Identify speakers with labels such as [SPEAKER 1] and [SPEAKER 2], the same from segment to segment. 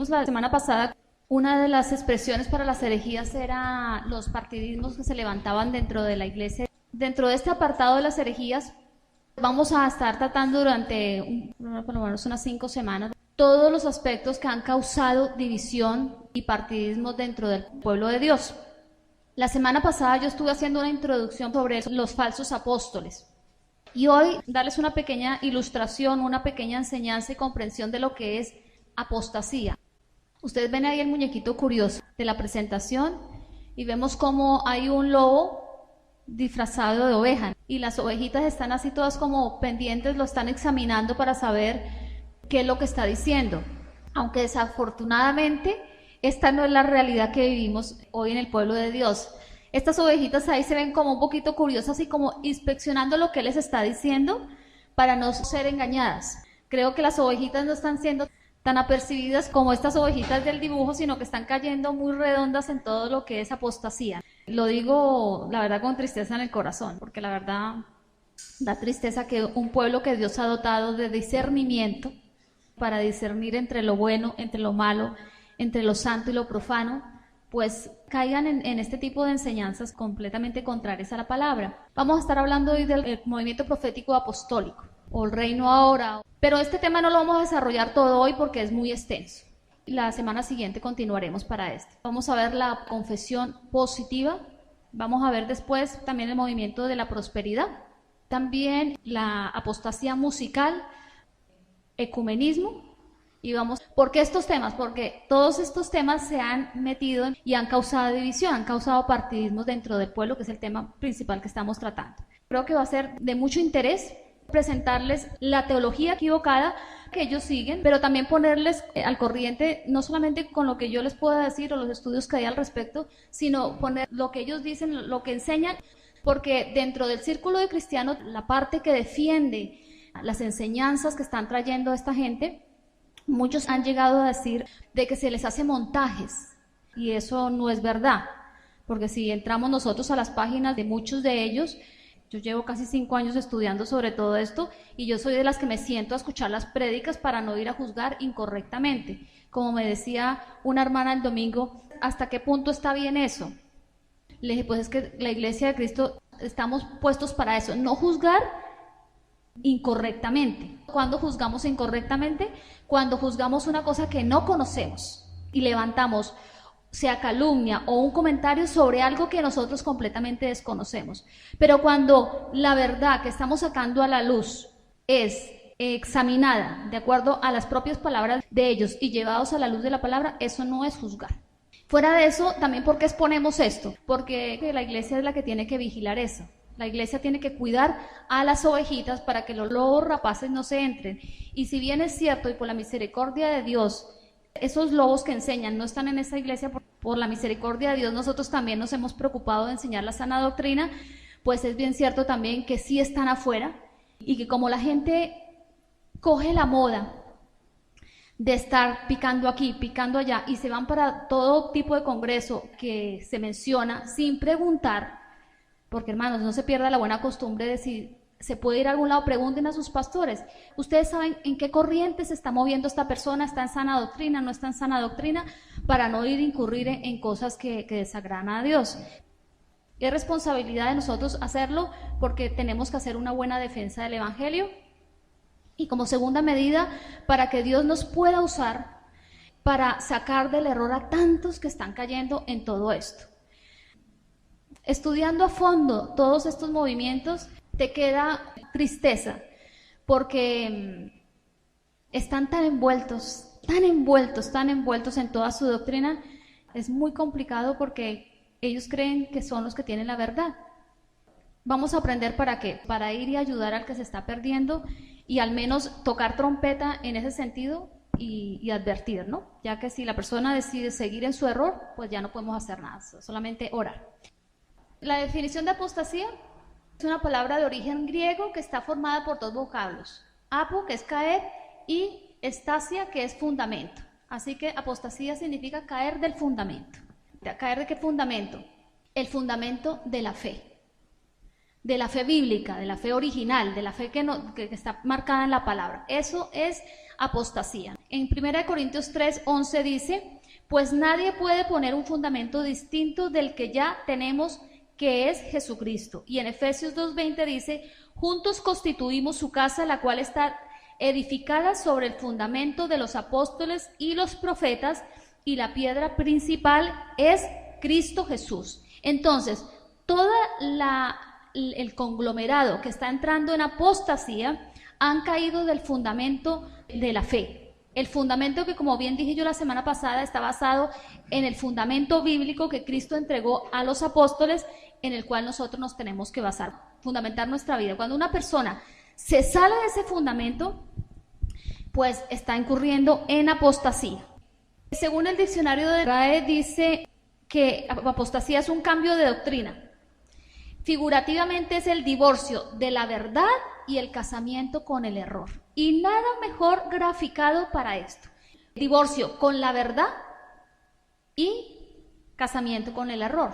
[SPEAKER 1] vimos la semana pasada, una de las expresiones para las herejías era los partidismos que se levantaban dentro de la iglesia. Dentro de este apartado de las herejías, vamos a estar tratando durante por lo menos unas 5 semanas todos los aspectos que han causado división y partidismo dentro del pueblo de Dios. La semana pasada yo estuve haciendo una introducción sobre los falsos apóstoles. Y hoy darles una pequeña ilustración, una pequeña enseñanza y comprensión de lo que es apostasía. Ustedes ven ahí el muñequito curioso de la presentación y vemos cómo hay un lobo disfrazado de oveja y las ovejitas están así todas como pendientes, lo están examinando para saber qué es lo que está diciendo. Aunque desafortunadamente esta no es la realidad que vivimos hoy en el pueblo de Dios. Estas ovejitas ahí se ven como un poquito curiosas y como inspeccionando lo que les está diciendo para no ser engañadas. Creo que las ovejitas no están siendo tan apercibidas como estas ovejitas del dibujo, sino que están cayendo muy redondas en todo lo que es apostasía. Lo digo, la verdad, con tristeza en el corazón, porque la verdad da tristeza que un pueblo que Dios ha dotado de discernimiento para discernir entre lo bueno, entre lo malo, entre lo santo y lo profano, pues caigan en este tipo de enseñanzas completamente contrarias a la palabra. Vamos a estar hablando hoy del movimiento profético apostólico, o el reino ahora, pero este tema no lo vamos a desarrollar todo hoy porque es muy extenso. La semana siguiente continuaremos para este. Vamos a ver la confesión positiva, vamos a ver después también el movimiento de la prosperidad, también la apostasía musical, ecumenismo. Y vamos, ¿por qué estos temas? Porque todos estos temas se han metido y han causado división, han causado partidismos dentro del pueblo, que es el tema principal que estamos tratando. Creo que va a ser de mucho interés presentarles la teología equivocada que ellos siguen, pero también ponerles al corriente, no solamente con lo que yo les pueda decir o los estudios que hay al respecto, sino poner lo que ellos dicen, lo que enseñan, porque dentro del círculo de cristianos, la parte que defiende las enseñanzas que están trayendo esta gente, muchos han llegado a decir de que se les hace montajes, y eso no es verdad, porque si entramos nosotros a las páginas de muchos de ellos, yo llevo casi 5 años estudiando sobre todo esto, y yo soy de las que me siento a escuchar las prédicas para no ir a juzgar incorrectamente. Como me decía una hermana el domingo, ¿hasta qué punto está bien eso? Le dije, pues es que la Iglesia de Cristo estamos puestos para eso, no juzgar incorrectamente. ¿Cuándo juzgamos incorrectamente? Cuando juzgamos una cosa que no conocemos y levantamos, sea calumnia o un comentario sobre algo que nosotros completamente desconocemos. Pero cuando la verdad que estamos sacando a la luz es examinada de acuerdo a las propias palabras de ellos y llevados a la luz de la palabra, eso no es juzgar. Fuera de eso, también, ¿por qué exponemos esto? Porque la iglesia es la que tiene que vigilar eso. La iglesia tiene que cuidar a las ovejitas para que los lobos rapaces no se entren. Y si bien es cierto, y por la misericordia de Dios, esos lobos que enseñan no están en esa iglesia, por la misericordia de Dios nosotros también nos hemos preocupado de enseñar la sana doctrina, pues es bien cierto también que sí están afuera y que como la gente coge la moda de estar picando aquí, picando allá y se van para todo tipo de congreso que se menciona sin preguntar, porque hermanos, no se pierda la buena costumbre de si se puede ir a algún lado, pregunten a sus pastores. Ustedes saben en qué corriente se está moviendo esta persona, está en sana doctrina, no está en sana doctrina, para no ir a incurrir en cosas que desagradan a Dios. Es responsabilidad de nosotros hacerlo porque tenemos que hacer una buena defensa del Evangelio y como segunda medida para que Dios nos pueda usar para sacar del error a tantos que están cayendo en todo esto. Estudiando a fondo todos estos movimientos, te queda tristeza, porque están tan envueltos en toda su doctrina. Es muy complicado porque ellos creen que son los que tienen la verdad. Vamos a aprender para qué, para ir y ayudar al que se está perdiendo y al menos tocar trompeta en ese sentido y advertir, ¿no? Ya que si la persona decide seguir en su error, pues ya no podemos hacer nada, solamente orar. La definición de apostasía es una palabra de origen griego que está formada por 2 vocablos, apo, que es caer, y estasia, que es fundamento. Así que apostasía significa caer del fundamento. ¿Caer de qué fundamento? El fundamento de la fe bíblica, de la fe original, de la fe que está marcada en la palabra. Eso es apostasía. En 1 Corintios 3:11 dice, pues nadie puede poner un fundamento distinto del que ya tenemos, que es Jesucristo. Y en Efesios 2:20 dice, juntos constituimos su casa, la cual está edificada sobre el fundamento de los apóstoles y los profetas, y la piedra principal es Cristo Jesús. Entonces, todo el conglomerado que está entrando en apostasía han caído del fundamento de la fe. El fundamento que, como bien dije yo la semana pasada, está basado en el fundamento bíblico que Cristo entregó a los apóstoles, en el cual nosotros nos tenemos que basar, fundamentar nuestra vida. Cuando una persona se sale de ese fundamento, pues está incurriendo en apostasía. Según el diccionario de RAE, dice que apostasía es un cambio de doctrina. Figurativamente es el divorcio de la verdad y el casamiento con el error. Y nada mejor graficado para esto. Divorcio con la verdad y casamiento con el error.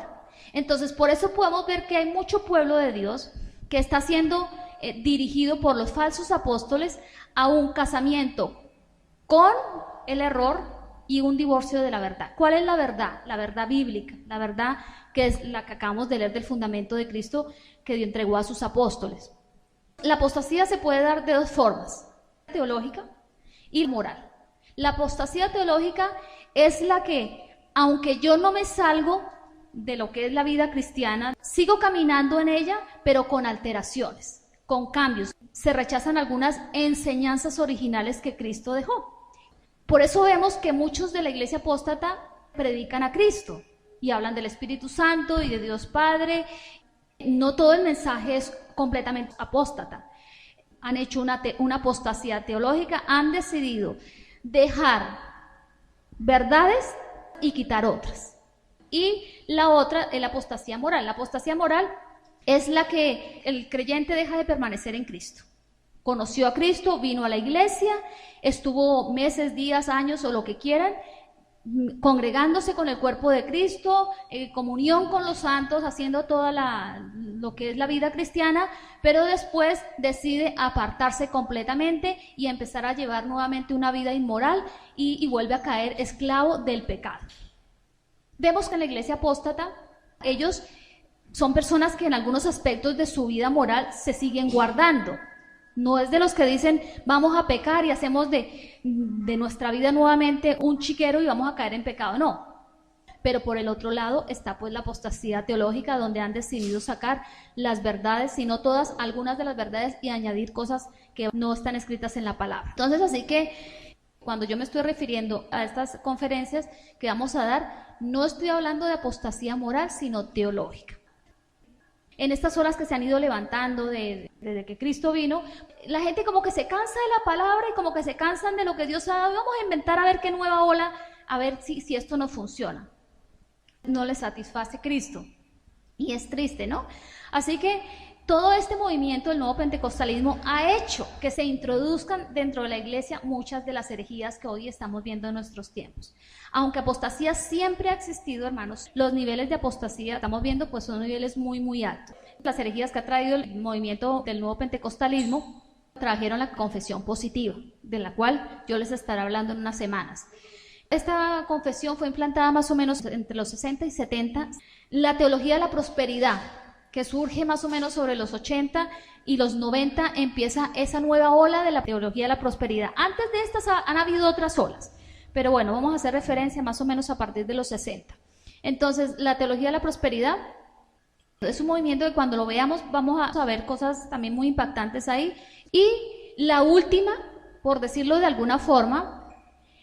[SPEAKER 1] Entonces, por eso podemos ver que hay mucho pueblo de Dios que está siendo dirigido por los falsos apóstoles a un casamiento con el error y un divorcio de la verdad. ¿Cuál es la verdad? La verdad bíblica, la verdad que es la que acabamos de leer del fundamento de Cristo que Dios entregó a sus apóstoles. La apostasía se puede dar de dos formas, teológica y moral. La apostasía teológica es la que, aunque yo no me salgo de lo que es la vida cristiana, sigo caminando en ella, pero con alteraciones, con cambios. Se rechazan algunas enseñanzas originales que Cristo dejó. Por eso vemos que muchos de la iglesia apóstata predican a Cristo y hablan del Espíritu Santo y de Dios Padre. No todo el mensaje es completamente apóstata. Han hecho una apostasía teológica, han decidido dejar verdades y quitar otras. Y la otra es la apostasía moral. La apostasía moral es la que el creyente deja de permanecer en Cristo. Conoció a Cristo, vino a la iglesia, estuvo meses, días, años o lo que quieran, congregándose con el cuerpo de Cristo, comunión con los santos, haciendo toda lo que es la vida cristiana, pero después decide apartarse completamente y empezar a llevar nuevamente una vida inmoral y vuelve a caer esclavo del pecado. Vemos que en la iglesia apóstata, ellos son personas que en algunos aspectos de su vida moral se siguen guardando. No es de los que dicen, vamos a pecar y hacemos de nuestra vida nuevamente un chiquero y vamos a caer en pecado. No. Pero por el otro lado está pues la apostasía teológica, donde han decidido sacar las verdades, si no todas, algunas de las verdades, y añadir cosas que no están escritas en la palabra. Entonces, así que cuando yo me estoy refiriendo a estas conferencias que vamos a dar, no estoy hablando de apostasía moral, sino teológica. En estas olas que se han ido levantando desde que Cristo vino, la gente como que se cansa de la palabra y como que se cansan de lo que Dios ha dado. Vamos a inventar a ver qué nueva ola, a ver si esto no funciona. No les satisface Cristo. Y es triste, ¿no? Así que todo este movimiento del nuevo pentecostalismo ha hecho que se introduzcan dentro de la iglesia muchas de las herejías que hoy estamos viendo en nuestros tiempos. Aunque apostasía siempre ha existido, hermanos, los niveles de apostasía, estamos viendo, pues son niveles muy, muy altos. Las herejías que ha traído el movimiento del nuevo pentecostalismo trajeron la confesión positiva, de la cual yo les estaré hablando en unas semanas. Esta confesión fue implantada más o menos entre los 60 y 70. La teología de la prosperidad, que surge más o menos sobre los 80 y los 90, empieza esa nueva ola de la teología de la prosperidad. Antes de estas han habido otras olas, pero bueno, vamos a hacer referencia más o menos a partir de los 60. Entonces, la teología de la prosperidad es un movimiento que cuando lo veamos vamos a ver cosas también muy impactantes ahí. Y la última, por decirlo de alguna forma,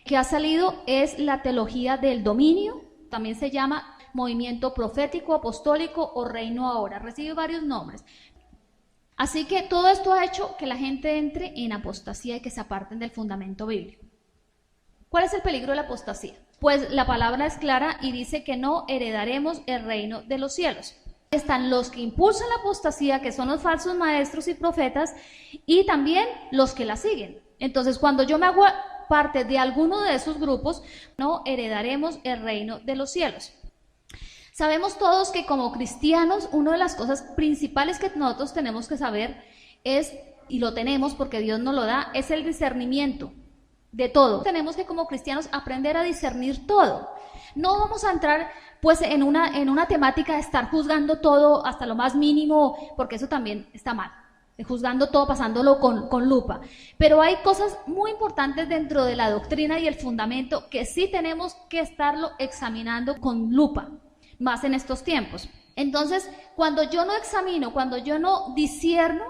[SPEAKER 1] que ha salido es la teología del dominio, también se llama movimiento profético, apostólico o reino ahora, recibe varios nombres. Así que todo esto ha hecho que la gente entre en apostasía y que se aparten del fundamento bíblico. ¿Cuál es el peligro de la apostasía? Pues la palabra es clara y dice que no heredaremos el reino de los cielos. Están los que impulsan la apostasía, que son los falsos maestros y profetas, y también los que la siguen. Entonces, cuando yo me hago parte de alguno de esos grupos, no heredaremos el reino de los cielos. Sabemos todos que como cristianos, una de las cosas principales que nosotros tenemos que saber es, y lo tenemos porque Dios nos lo da, es el discernimiento. de todo. Tenemos que como cristianos aprender a discernir todo. No vamos a entrar pues en una temática de estar juzgando todo hasta lo más mínimo, porque eso también está mal, juzgando todo, pasándolo con lupa. Pero hay cosas muy importantes dentro de la doctrina y el fundamento que sí tenemos que estarlo examinando con lupa, más en estos tiempos. Entonces, cuando yo no examino, cuando yo no discierno,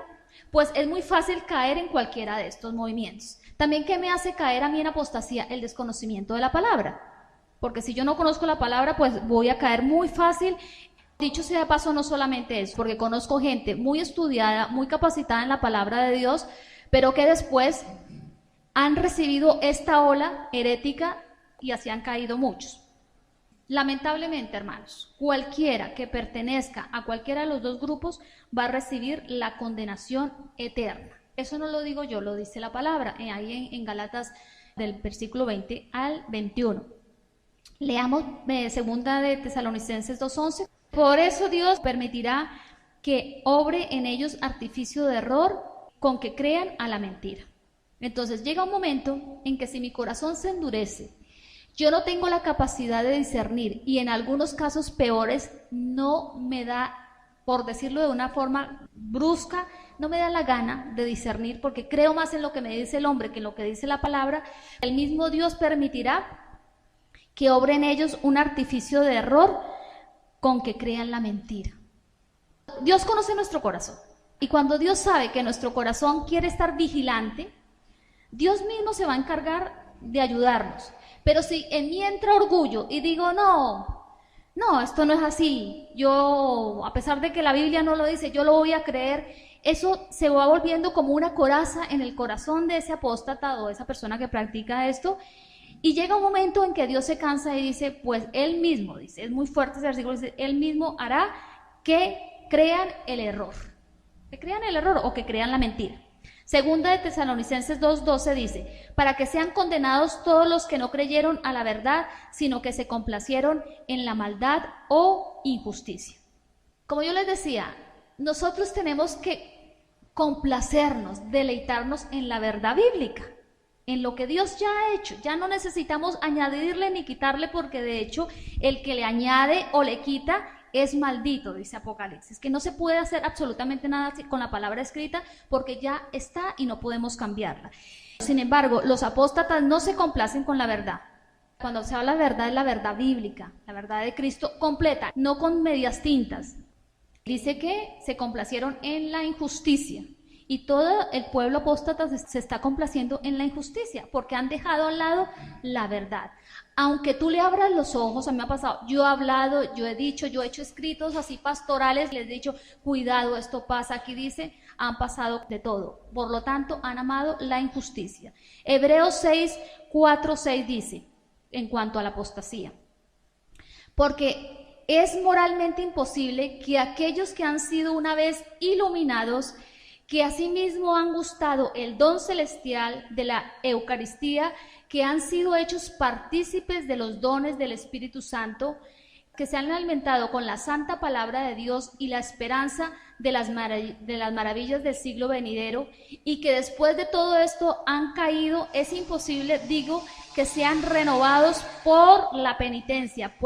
[SPEAKER 1] pues es muy fácil caer en cualquiera de estos movimientos. También, ¿qué me hace caer a mí en apostasía? El desconocimiento de la palabra. Porque si yo no conozco la palabra, pues voy a caer muy fácil. Dicho sea de paso, no solamente eso, porque conozco gente muy estudiada, muy capacitada en la palabra de Dios, pero que después han recibido esta ola herética y así han caído muchos. Lamentablemente, hermanos, cualquiera que pertenezca a cualquiera de los dos grupos va a recibir la condenación eterna. Eso no lo digo yo, lo dice la palabra, ahí en Gálatas del versículo 20 al 21. Leamos segunda de Tesalonicenses 2:11. Por eso Dios permitirá que obre en ellos artificio de error con que crean a la mentira. Entonces llega un momento en que si mi corazón se endurece, yo no tengo la capacidad de discernir y en algunos casos peores no me da, por decirlo de una forma brusca, no me da la gana de discernir porque creo más en lo que me dice el hombre que en lo que dice la palabra. El mismo Dios permitirá que obre en ellos un artificio de error con que crean la mentira. Dios conoce nuestro corazón y cuando Dios sabe que nuestro corazón quiere estar vigilante, Dios mismo se va a encargar de ayudarnos. Pero si en mí entra orgullo y digo, no, esto no es así, yo, a pesar de que la Biblia no lo dice, yo lo voy a creer, eso se va volviendo como una coraza en el corazón de ese apóstata o esa persona que practica esto. Y llega un momento en que Dios se cansa y dice, pues Él mismo, dice, es muy fuerte ese versículo, dice, Él mismo hará que crean el error. Que crean el error o que crean la mentira. Segunda de Tesalonicenses 2:12 dice, para que sean condenados todos los que no creyeron a la verdad, sino que se complacieron en la maldad o injusticia. Como yo les decía, nosotros tenemos que complacernos, deleitarnos en la verdad bíblica, en lo que Dios ya ha hecho. Ya no necesitamos añadirle ni quitarle, porque de hecho el que le añade o le quita es maldito, dice Apocalipsis, que no se puede hacer absolutamente nada con la palabra escrita porque ya está y no podemos cambiarla. Sin embargo, los apóstatas no se complacen con la verdad. Cuando se habla de verdad es la verdad bíblica, la verdad de Cristo completa, no con medias tintas. Dice que se complacieron en la injusticia. Y todo el pueblo apóstata se está complaciendo en la injusticia, porque han dejado a un lado la verdad. Aunque tú le abras los ojos, a mí me ha pasado, yo he hablado, yo he dicho, yo he hecho escritos así pastorales, les he dicho, cuidado, esto pasa, aquí dice, han pasado de todo. Por lo tanto, han amado la injusticia. Hebreos 6:4-6 dice, en cuanto a la apostasía, porque es moralmente imposible que aquellos que han sido una vez iluminados, que asimismo han gustado el don celestial de la Eucaristía, que han sido hechos partícipes de los dones del Espíritu Santo, que se han alimentado con la santa palabra de Dios y la esperanza de las maravillas del siglo venidero, y que después de todo esto han caído, es imposible, digo, que sean renovados por la penitencia,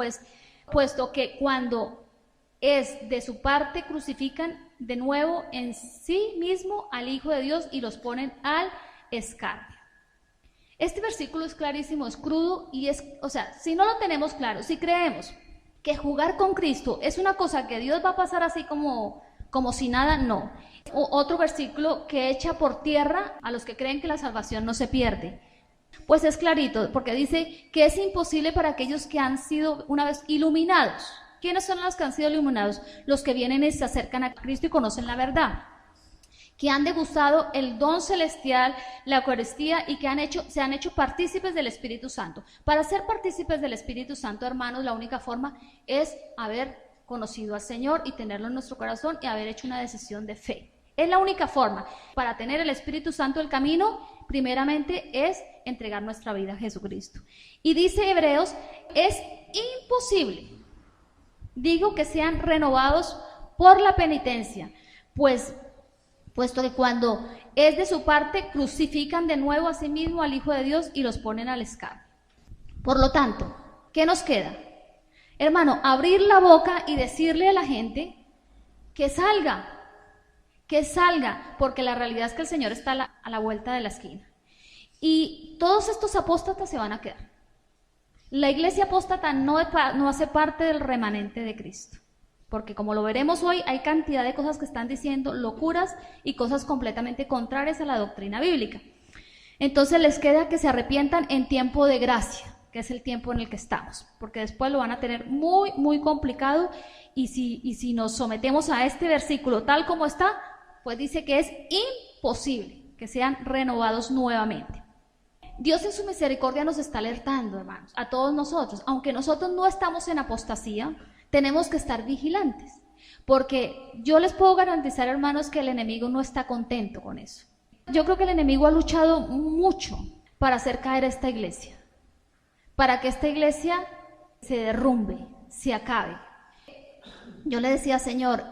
[SPEAKER 1] puesto que cuando es de su parte crucifican de nuevo en sí mismo al Hijo de Dios y los ponen al escarnio. Este versículo es clarísimo, es crudo y es, o sea, si no lo tenemos claro, si creemos que jugar con Cristo es una cosa que Dios va a pasar así como si nada, no. Otro versículo que echa por tierra a los que creen que la salvación no se pierde. Pues es clarito, porque dice que es imposible para aquellos que han sido una vez iluminados. ¿Quiénes son los que han sido iluminados? Los que vienen y se acercan a Cristo y conocen la verdad, que han degustado el don celestial, la Eucaristía, y que se han hecho partícipes del Espíritu Santo. Para ser partícipes del Espíritu Santo, hermanos, la única forma es haber conocido al Señor y tenerlo en nuestro corazón y haber hecho una decisión de fe. Es la única forma. Para tener el Espíritu Santo, el camino, primeramente, es entregar nuestra vida a Jesucristo. Y dice Hebreos, es imposible, digo, que sean renovados por la penitencia, pues puesto que cuando es de su parte, crucifican de nuevo a sí mismo al Hijo de Dios y los ponen al escarnio. Por lo tanto, ¿qué nos queda? Hermano, abrir la boca y decirle a la gente que salga, porque la realidad es que el Señor está a la vuelta de la esquina. Y todos estos apóstatas se van a quedar. La iglesia apóstata no hace parte del remanente de Cristo, porque como lo veremos hoy, hay cantidad de cosas que están diciendo locuras y cosas completamente contrarias a la doctrina bíblica. Entonces les queda que se arrepientan en tiempo de gracia, que es el tiempo en el que estamos, porque después lo van a tener muy, muy complicado, y si nos sometemos a este versículo tal como está, pues dice que es imposible que sean renovados nuevamente. Dios en su misericordia nos está alertando, hermanos, a todos nosotros. Aunque nosotros no estamos en apostasía, tenemos que estar vigilantes, porque yo les puedo garantizar, hermanos, que el enemigo no está contento con eso. Yo creo que el enemigo ha luchado mucho para hacer caer esta iglesia, para que esta iglesia se derrumbe, se acabe. Yo le decía, Señor,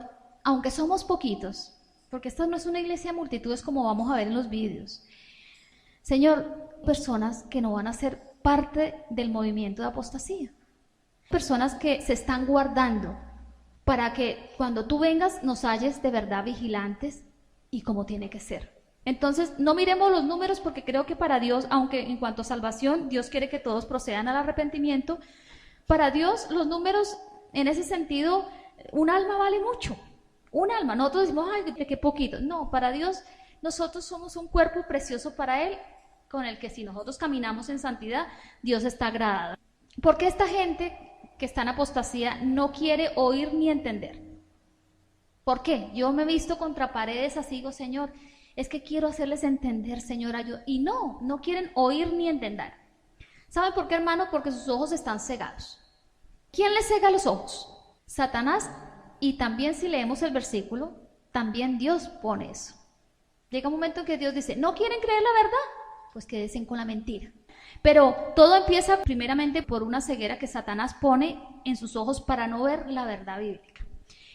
[SPEAKER 1] aunque somos poquitos, porque esta no es una iglesia de multitudes como vamos a ver en los vídeos, Señor, personas que no van a ser parte del movimiento de apostasía, personas que se están guardando para que cuando tú vengas nos halles de verdad vigilantes y como tiene que ser. Entonces, no miremos los números, porque creo que para Dios, aunque en cuanto a salvación, Dios quiere que todos procedan al arrepentimiento, para Dios los números, en ese sentido, un alma vale mucho, un alma. Nosotros decimos, ay, qué poquito. No, para Dios, nosotros somos un cuerpo precioso para Él, con el que si nosotros caminamos en santidad, Dios está agradado. Porque esta gente que está en apostasía no quiere oír ni entender. ¿Por qué? Yo me he visto contra paredes así, digo, Señor, es que quiero hacerles entender, Señor, ayuda. Y no quieren oír ni entender. ¿Saben por qué, hermano? Porque sus ojos están cegados. ¿Quién les cega los ojos? Satanás. Y también, si leemos el versículo, también Dios pone eso. Llega un momento en que Dios dice, ¿no quieren creer la verdad? Pues quédense con la mentira. Pero todo empieza primeramente por una ceguera que Satanás pone en sus ojos para no ver la verdad bíblica.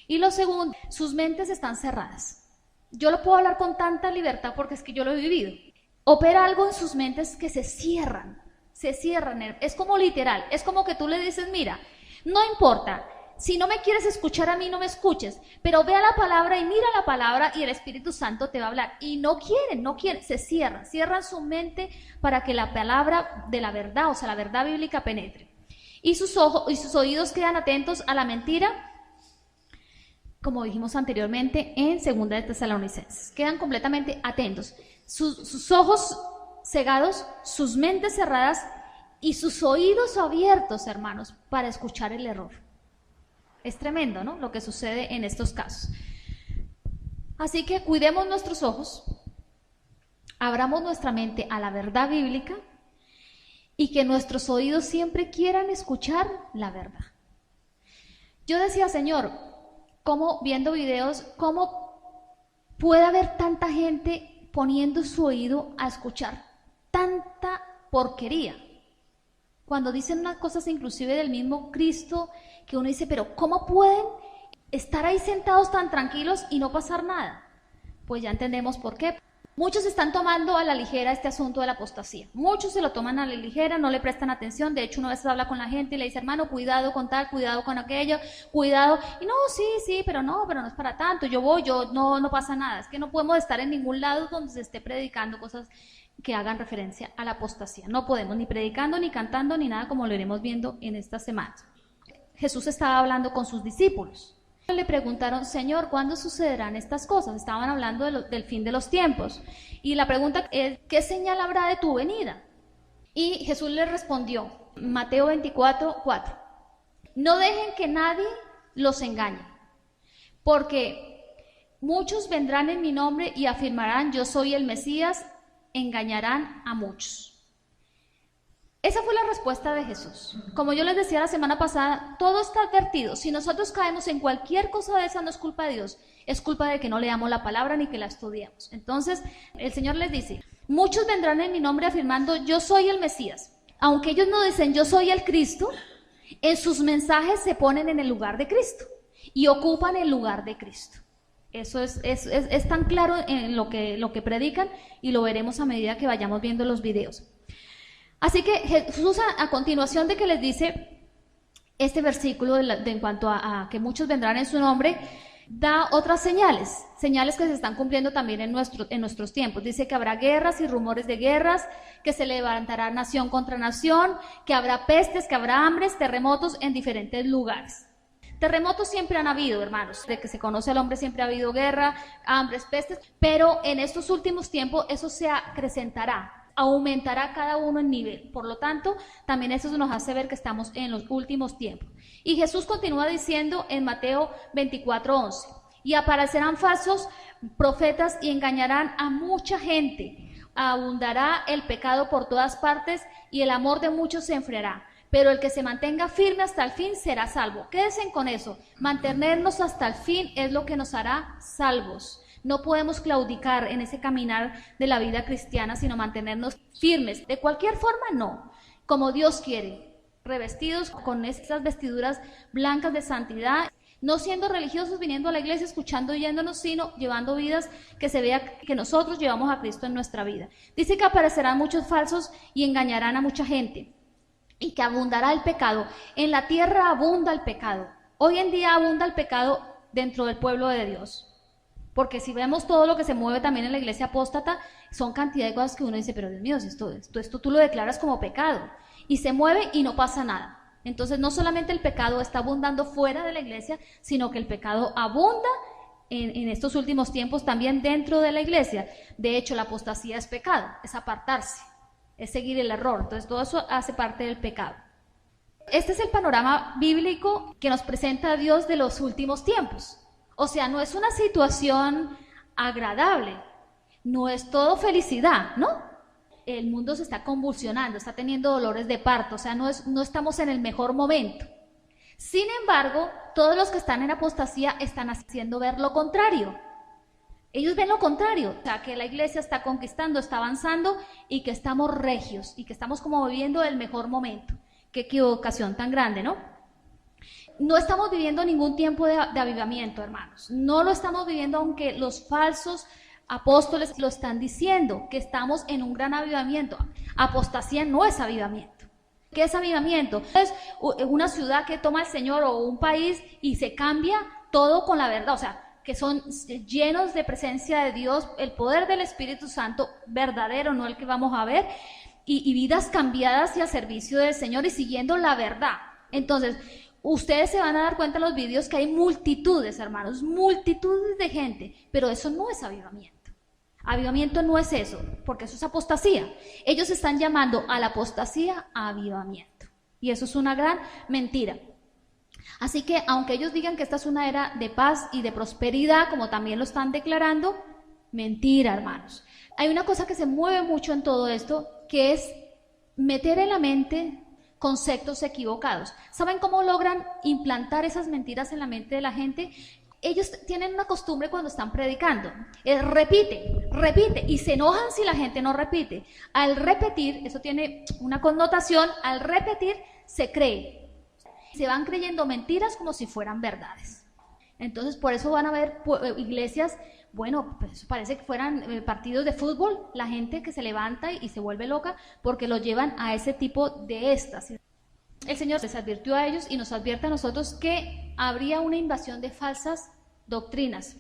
[SPEAKER 1] Y lo segundo, sus mentes están cerradas. Yo lo puedo hablar con tanta libertad porque es que yo lo he vivido. Opera algo en sus mentes que se cierran. Es como literal, es como que tú le dices, mira, no importa, si no me quieres escuchar a mí, no me escuches, pero ve a la palabra y mira la palabra y el Espíritu Santo te va a hablar. Y no quieren, se cierran su mente para que la palabra de la verdad, o sea, la verdad bíblica penetre. Y sus ojos y sus oídos quedan atentos a la mentira, como dijimos anteriormente en 2 de Tesalonicenses. Quedan completamente atentos. Sus ojos cegados, sus mentes cerradas y sus oídos abiertos, hermanos, para escuchar el error. Es tremendo, ¿no?, lo que sucede en estos casos. Así que cuidemos nuestros ojos, abramos nuestra mente a la verdad bíblica y que nuestros oídos siempre quieran escuchar la verdad. Yo decía, Señor, ¿cómo, viendo videos, cómo puede haber tanta gente poniendo su oído a escuchar tanta porquería? Cuando dicen unas cosas inclusive del mismo Cristo, que uno dice, pero ¿cómo pueden estar ahí sentados tan tranquilos y no pasar nada? Pues ya entendemos por qué. Muchos están tomando a la ligera este asunto de la apostasía. Muchos se lo toman a la ligera, no le prestan atención. De hecho, uno a veces habla con la gente y le dice, hermano, cuidado con tal, cuidado con aquello, cuidado. Y no, sí, pero no es para tanto. No pasa nada. Es que no podemos estar en ningún lado donde se esté predicando cosas que hagan referencia a la apostasía. No podemos, ni predicando, ni cantando, ni nada, como lo iremos viendo en estas semanas. Jesús estaba hablando con sus discípulos. Le preguntaron, Señor, ¿cuándo sucederán estas cosas? Estaban hablando del fin de los tiempos. Y la pregunta es, ¿qué señal habrá de tu venida? Y Jesús les respondió, Mateo 24:4, no dejen que nadie los engañe, porque muchos vendrán en mi nombre y afirmarán, yo soy el Mesías, engañarán a muchos. Esa fue la respuesta de Jesús. Como yo les decía la semana pasada, todo está advertido. Si nosotros caemos en cualquier cosa de esa, no es culpa de Dios, es culpa de que no leamos la palabra ni que la estudiamos. Entonces, el Señor les dice, muchos vendrán en mi nombre afirmando, yo soy el Mesías. Aunque ellos no dicen, yo soy el Cristo, en sus mensajes se ponen en el lugar de Cristo y ocupan el lugar de Cristo. Eso es tan claro en lo que predican, y lo veremos a medida que vayamos viendo los videos. Así que Jesús, a continuación de que les dice este versículo en cuanto a que muchos vendrán en su nombre, da otras señales que se están cumpliendo también en nuestros tiempos. Dice que habrá guerras y rumores de guerras, que se levantará nación contra nación, que habrá pestes, que habrá hambres, terremotos en diferentes lugares. Terremotos siempre han habido, hermanos. De que se conoce al hombre siempre ha habido guerra, hambres, pestes, pero en estos últimos tiempos eso se acrecentará, aumentará cada uno en nivel. Por lo tanto, también eso nos hace ver que estamos en los últimos tiempos. Y Jesús continúa diciendo en Mateo 24:11, y aparecerán falsos profetas y engañarán a mucha gente. Abundará el pecado por todas partes y el amor de muchos se enfriará. Pero el que se mantenga firme hasta el fin será salvo. Quédense con eso. Mantenernos hasta el fin es lo que nos hará salvos. No podemos claudicar en ese caminar de la vida cristiana, sino mantenernos firmes. De cualquier forma, no. Como Dios quiere. Revestidos con estas vestiduras blancas de santidad. No siendo religiosos, viniendo a la iglesia, escuchando y yéndonos, sino llevando vidas que se vea que nosotros llevamos a Cristo en nuestra vida. Dice que aparecerán muchos falsos y engañarán a mucha gente. Y que abundará el pecado. En la tierra abunda el pecado. Hoy en día abunda el pecado dentro del pueblo de Dios. Porque si vemos todo lo que se mueve también en la iglesia apóstata, son cantidad de cosas que uno dice, pero Dios mío, esto tú lo declaras como pecado. Y se mueve y no pasa nada. Entonces no solamente el pecado está abundando fuera de la iglesia, sino que el pecado abunda en estos últimos tiempos también dentro de la iglesia. De hecho, la apostasía es pecado, es apartarse. Es seguir el error. Entonces todo eso hace parte del pecado. Este es el panorama bíblico que nos presenta a Dios de los últimos tiempos. O sea, no es una situación agradable, no es todo felicidad, ¿no? El mundo se está convulsionando, está teniendo dolores de parto, o sea, no estamos en el mejor momento. Sin embargo, todos los que están en apostasía están haciendo ver lo contrario. Ellos ven lo contrario, o sea, que la iglesia está conquistando, está avanzando y que estamos regios y que estamos como viviendo el mejor momento. Qué equivocación tan grande, ¿no? No estamos viviendo ningún tiempo de avivamiento, hermanos. No lo estamos viviendo, aunque los falsos apóstoles lo están diciendo, que estamos en un gran avivamiento. Apostasía no es avivamiento. ¿Qué es avivamiento? Es una ciudad que toma el Señor o un país y se cambia todo con la verdad, o sea, que son llenos de presencia de Dios, el poder del Espíritu Santo verdadero, no el que vamos a ver, y vidas cambiadas y al servicio del Señor y siguiendo la verdad. Entonces, ustedes se van a dar cuenta en los vídeos que hay multitudes, hermanos, multitudes de gente, pero eso no es avivamiento. Avivamiento no es eso, porque eso es apostasía. Ellos están llamando a la apostasía a avivamiento, y eso es una gran mentira. Así que, aunque ellos digan que esta es una era de paz y de prosperidad, como también lo están declarando, mentira, hermanos. Hay una cosa que se mueve mucho en todo esto, que es meter en la mente conceptos equivocados. ¿Saben cómo logran implantar esas mentiras en la mente de la gente? Ellos tienen una costumbre cuando están predicando, repite, y se enojan si la gente no repite. Al repetir, eso tiene una connotación, al repetir se cree. Se van creyendo mentiras como si fueran verdades. Entonces, por eso van a ver iglesias, bueno, pues eso parece que fueran partidos de fútbol, la gente que se levanta y se vuelve loca porque lo llevan a ese tipo de éxtasis. El Señor les advirtió a ellos y nos advierte a nosotros que habría una invasión de falsas doctrinas,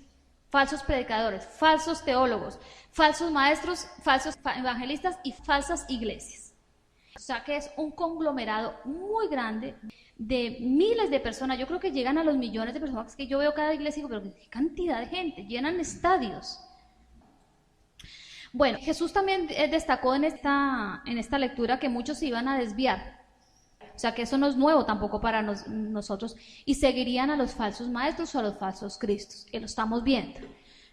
[SPEAKER 1] falsos predicadores, falsos teólogos, falsos maestros, falsos evangelistas y falsas iglesias. O sea que es un conglomerado muy grande de miles de personas. Yo creo que llegan a los millones de personas que yo veo cada iglesia y digo, pero qué cantidad de gente, llenan estadios. Bueno, Jesús también destacó en esta lectura que muchos se iban a desviar. O sea que eso no es nuevo tampoco para nosotros, y seguirían a los falsos maestros o a los falsos cristos, que lo estamos viendo.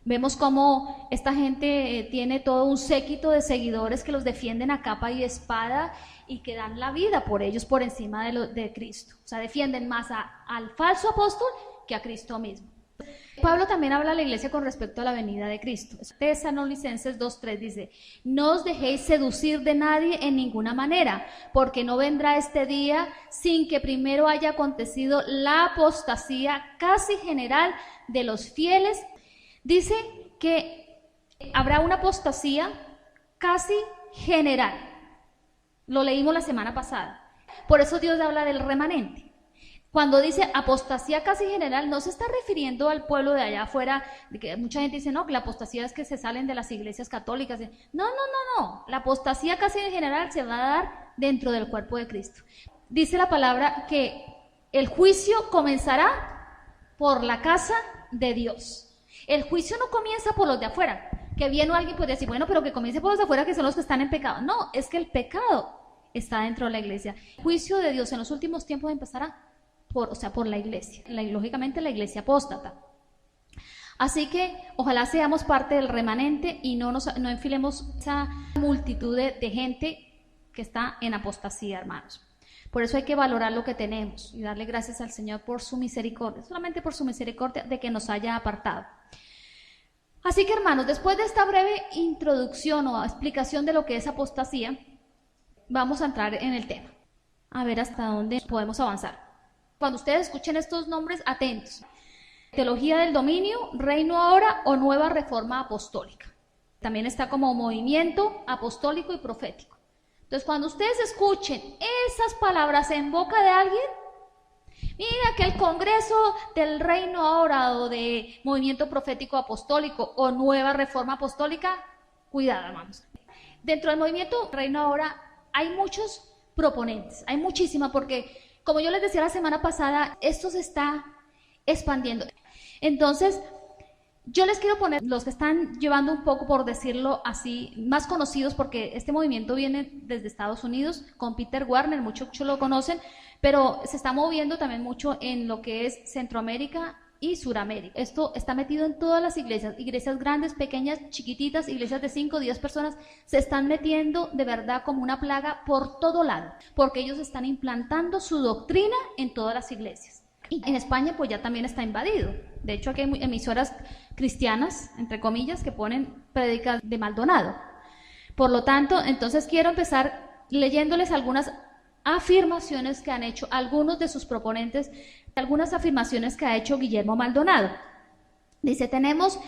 [SPEAKER 1] Vemos cómo esta gente tiene todo un séquito de seguidores que los defienden a capa y espada y que dan la vida por ellos por encima de Cristo. O sea, defienden más al falso apóstol que a Cristo mismo. Pablo también habla a la iglesia con respecto a la venida de Cristo. Tesalonicenses 2:3 dice: no os dejéis seducir de nadie en ninguna manera, porque no vendrá este día sin que primero haya acontecido la apostasía casi general de los fieles, Dice que habrá una apostasía casi general. Lo leímos la semana pasada. Por eso Dios habla del remanente. Cuando dice apostasía casi general, no se está refiriendo al pueblo de allá afuera, de que mucha gente dice, no, que la apostasía es que se salen de las iglesias católicas. No. La apostasía casi general se va a dar dentro del cuerpo de Cristo. Dice la palabra que el juicio comenzará por la casa de Dios. El juicio no comienza por los de afuera, que viene alguien puede decir, bueno, pero que comience por los de afuera que son los que están en pecado. No, es que el pecado está dentro de la iglesia. El juicio de Dios en los últimos tiempos empezará por la iglesia, lógicamente la iglesia apóstata. Así que ojalá seamos parte del remanente y no enfilemos esa multitud de gente que está en apostasía, hermanos. Por eso hay que valorar lo que tenemos y darle gracias al Señor por su misericordia, solamente por su misericordia de que nos haya apartado. Así que, hermanos, después de esta breve introducción o explicación de lo que es apostasía, vamos a entrar en el tema, a ver hasta dónde podemos avanzar. Cuando ustedes escuchen estos nombres, atentos. Teología del dominio, reino ahora o nueva reforma apostólica. También está como movimiento apostólico y profético. Entonces, cuando ustedes escuchen esas palabras en boca de alguien, mira que el Congreso del Reino ahora o de movimiento profético apostólico o nueva reforma apostólica, cuidado, hermanos. Dentro del movimiento Reino ahora hay muchos proponentes, hay muchísimas, porque como yo les decía la semana pasada, esto se está expandiendo. Entonces, yo les quiero poner los que están llevando un poco, por decirlo así, más conocidos, porque este movimiento viene desde Estados Unidos, con Peter Warner, muchos lo conocen, pero se está moviendo también mucho en lo que es Centroamérica y Suramérica. Esto está metido en todas las iglesias grandes, pequeñas, chiquititas, iglesias de 5 o 10 personas, se están metiendo de verdad como una plaga por todo lado, porque ellos están implantando su doctrina en todas las iglesias. Y en España pues ya también está invadido. De hecho, aquí hay emisoras cristianas, entre comillas, que ponen prédicas de Maldonado. Por lo tanto, entonces quiero empezar leyéndoles algunas afirmaciones que han hecho algunos de sus proponentes, algunas afirmaciones que ha hecho Guillermo Maldonado. Dice, tenemos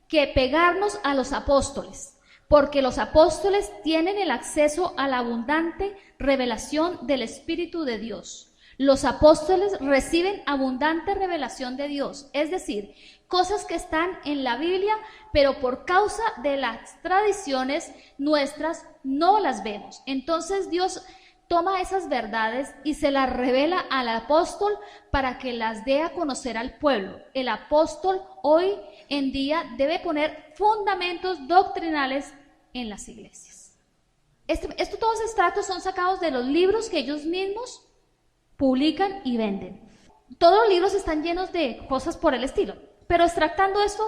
[SPEAKER 1] que pegarnos a los apóstoles, porque los apóstoles tienen el acceso a la abundante revelación del Espíritu de Dios. Los apóstoles reciben abundante revelación de Dios, es decir, cosas que están en la Biblia, pero por causa de las tradiciones nuestras no las vemos. Entonces Dios toma esas verdades y se las revela al apóstol para que las dé a conocer al pueblo. El apóstol hoy en día debe poner fundamentos doctrinales en las iglesias. Todos los extractos son sacados de los libros que ellos mismos publican y venden. Todos los libros están llenos de cosas por el estilo, pero extractando esto,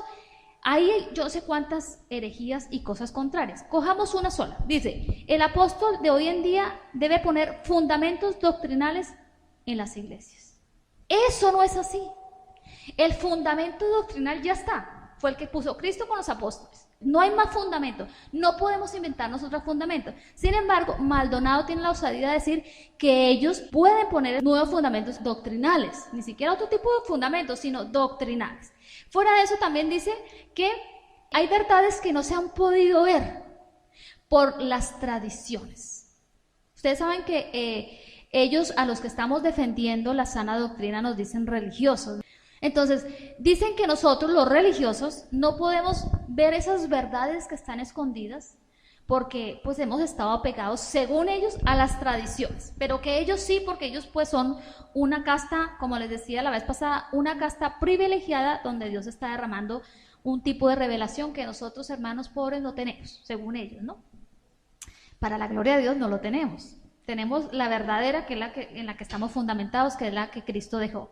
[SPEAKER 1] hay yo no sé cuántas herejías y cosas contrarias. Cojamos una sola. Dice, el apóstol de hoy en día debe poner fundamentos doctrinales en las iglesias. Eso no es así. El fundamento doctrinal ya está. Fue el que puso Cristo con los apóstoles. No hay más fundamento. No podemos inventarnos otro fundamento. Sin embargo, Maldonado tiene la osadía de decir que ellos pueden poner nuevos fundamentos doctrinales. Ni siquiera otro tipo de fundamentos, sino doctrinales. Fuera de eso también dice que hay verdades que no se han podido ver por las tradiciones. Ustedes saben que ellos, a los que estamos defendiendo la sana doctrina, nos dicen religiosos. Entonces, dicen que nosotros, los religiosos, no podemos ver esas verdades que están escondidas porque pues hemos estado apegados, según ellos, a las tradiciones, pero que ellos sí, porque ellos pues son una casta, como les decía la vez pasada, una casta privilegiada donde Dios está derramando un tipo de revelación que nosotros, hermanos pobres, no tenemos, según ellos, ¿no? Para la gloria de Dios no lo tenemos. Tenemos la verdadera, que es en la que estamos fundamentados, que es la que Cristo dejó.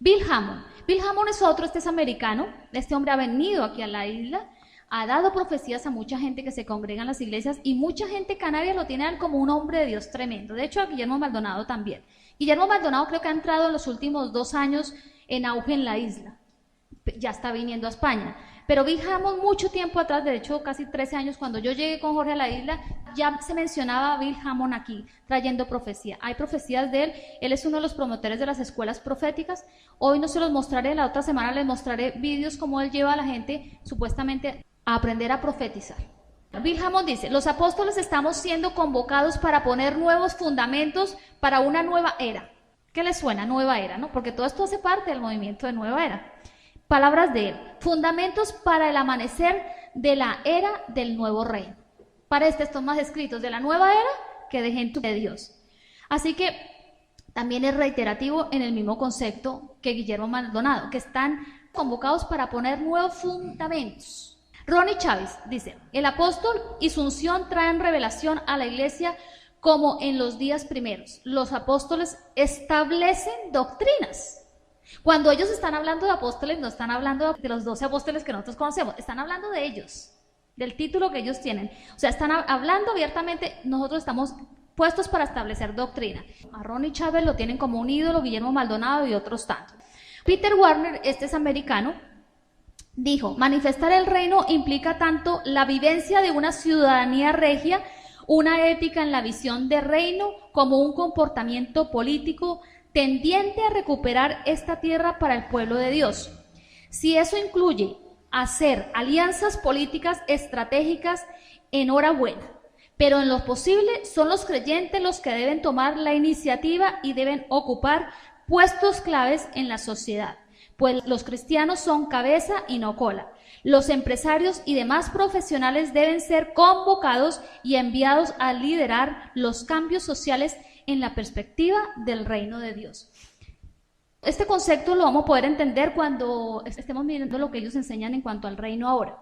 [SPEAKER 1] Bill Hamon. Bill Hamon es otro, este es americano, este hombre ha venido aquí a la isla, ha dado profecías a mucha gente que se congrega en las iglesias y mucha gente canaria lo tiene como un hombre de Dios tremendo. De hecho, a Guillermo Maldonado también. Guillermo Maldonado creo que ha entrado en los últimos 2 años en auge en la isla. Ya está viniendo a España. Pero Bill mucho tiempo atrás, de hecho casi 13 años, cuando yo llegué con Jorge a la isla, ya se mencionaba a Bill Hamon aquí, trayendo profecía. Hay profecías de él es uno de los promotores de las escuelas proféticas. Hoy no se los mostraré, la otra semana les mostraré vídeos como él lleva a la gente supuestamente a aprender a profetizar. Bill Hamon dice, los apóstoles estamos siendo convocados para poner nuevos fundamentos para una nueva era. ¿Qué les suena? Nueva era, ¿no? Porque todo esto hace parte del movimiento de nueva era. Palabras de él, fundamentos para el amanecer de la era del nuevo reino. Para estos más escritos de la nueva era que de gente de Dios. Así que también es reiterativo en el mismo concepto que Guillermo Maldonado, que están convocados para poner nuevos fundamentos. Ronnie Chávez dice, el apóstol y su unción traen revelación a la iglesia como en los días primeros. Los apóstoles establecen doctrinas. Cuando ellos están hablando de apóstoles, no están hablando de los 12 apóstoles que nosotros conocemos, están hablando de ellos, del título que ellos tienen. O sea, están hablando abiertamente, nosotros estamos puestos para establecer doctrina. A Ronnie Chávez lo tienen como un ídolo, Guillermo Maldonado y otros tantos. Peter Warner, este es americano, dijo, manifestar el reino implica tanto la vivencia de una ciudadanía regia, una ética en la visión de reino, como un comportamiento político tendiente a recuperar esta tierra para el pueblo de Dios. Si eso incluye hacer alianzas políticas estratégicas, enhorabuena, pero en lo posible son los creyentes los que deben tomar la iniciativa y deben ocupar puestos claves en la sociedad. Pues los cristianos son cabeza y no cola. Los empresarios y demás profesionales deben ser convocados y enviados a liderar los cambios sociales en la perspectiva del reino de Dios. Este concepto lo vamos a poder entender cuando estemos mirando lo que ellos enseñan en cuanto al reino ahora.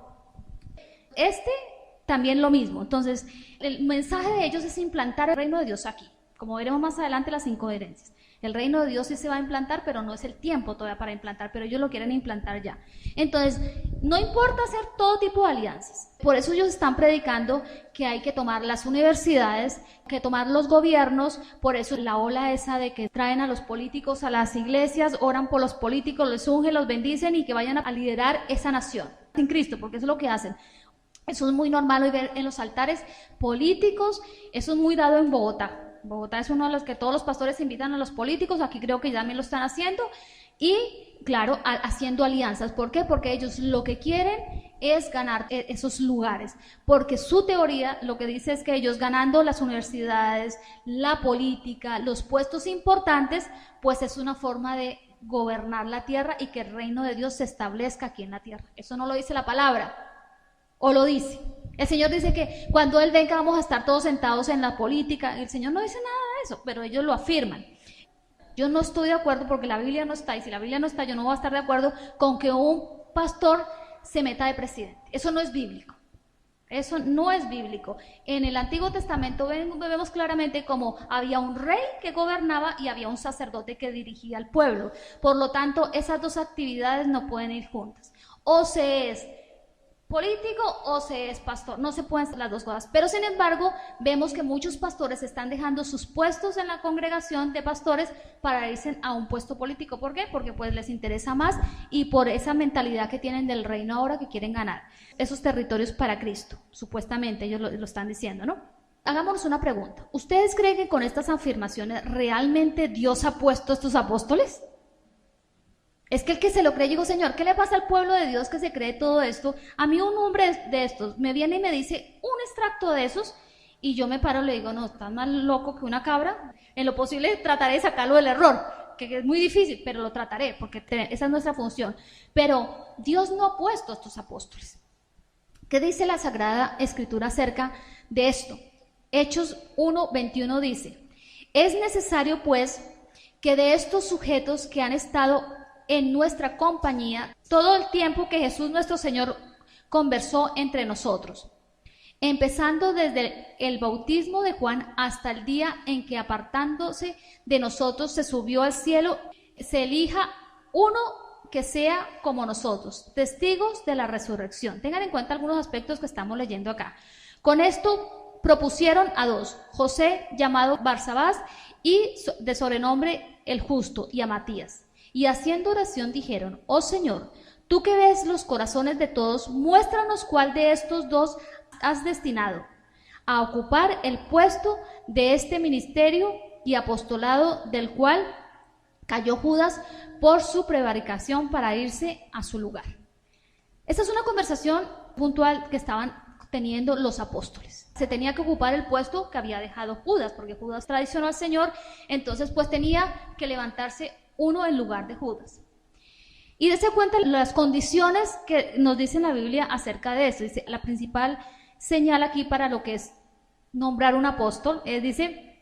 [SPEAKER 1] También lo mismo. Entonces, el mensaje de ellos es implantar el reino de Dios aquí. Como veremos más adelante, las incoherencias. El reino de Dios sí se va a implantar, pero no es el tiempo todavía para implantar, pero ellos lo quieren implantar ya. Entonces, no importa hacer todo tipo de alianzas. Por eso ellos están predicando que hay que tomar las universidades, que tomar los gobiernos. Por eso la ola esa de que traen a los políticos a las iglesias, oran por los políticos, les ungen, los bendicen y que vayan a liderar esa nación sin Cristo, porque eso es lo que hacen. Eso es muy normal hoy ver en los altares políticos, eso es muy dado en Bogotá. Bogotá es uno de los que todos los pastores invitan a los políticos, aquí creo que ya también lo están haciendo, y claro, haciendo alianzas. ¿Por qué? Porque ellos lo que quieren es ganar esos lugares, porque su teoría lo que dice es que ellos ganando las universidades, la política, los puestos importantes, pues es una forma de gobernar la tierra y que el reino de Dios se establezca aquí en la tierra. Eso no lo dice la palabra, o lo dice. El Señor dice que cuando Él venga vamos a estar todos sentados en la política. El Señor no dice nada de eso, pero ellos lo afirman. Yo no estoy de acuerdo porque la Biblia no está, y si la Biblia no está, yo no voy a estar de acuerdo con que un pastor se meta de presidente. Eso no es bíblico. Eso no es bíblico. En el Antiguo Testamento vemos claramente cómo había un rey que gobernaba y había un sacerdote que dirigía al pueblo. Por lo tanto, esas dos actividades no pueden ir juntas. O se es político o se es pastor, no se pueden hacer las dos cosas, pero sin embargo vemos que muchos pastores están dejando sus puestos en la congregación de pastores para irse a un puesto político. ¿Por qué? Porque pues les interesa más y por esa mentalidad que tienen del reino ahora, que quieren ganar esos territorios para Cristo, supuestamente ellos lo están diciendo, ¿no? Hagámonos una pregunta, ¿ustedes creen que con estas afirmaciones realmente Dios ha puesto a estos apóstoles? Es que el que se lo cree, digo, Señor, ¿qué le pasa al pueblo de Dios que se cree todo esto? A mí un hombre de estos me viene y me dice un extracto de esos y yo me paro y le digo, no, estás más loco que una cabra. En lo posible trataré de sacarlo del error, que es muy difícil, pero lo trataré porque esa es nuestra función. Pero Dios no ha puesto a estos apóstoles. ¿Qué dice la Sagrada Escritura acerca de esto? Hechos 1:21 dice, es necesario pues que de estos sujetos que han estado en nuestra compañía todo el tiempo que Jesús nuestro Señor conversó entre nosotros, empezando desde el bautismo de Juan hasta el día en que apartándose de nosotros se subió al cielo, se elija uno que sea como nosotros, testigos de la resurrección. Tengan en cuenta algunos aspectos que estamos leyendo acá. Con esto propusieron a dos, José llamado Barsabás y de sobrenombre el Justo, y a Matías. Y haciendo oración dijeron, oh Señor, tú que ves los corazones de todos, muéstranos cuál de estos dos has destinado a ocupar el puesto de este ministerio y apostolado del cual cayó Judas por su prevaricación para irse a su lugar. Esta es una conversación puntual que estaban teniendo los apóstoles. Se tenía que ocupar el puesto que había dejado Judas, porque Judas traicionó al Señor, entonces pues tenía que levantarse uno en lugar de Judas. Y dése cuenta las condiciones que nos dice la Biblia acerca de eso. Dice, la principal señal aquí para lo que es nombrar un apóstol, dice,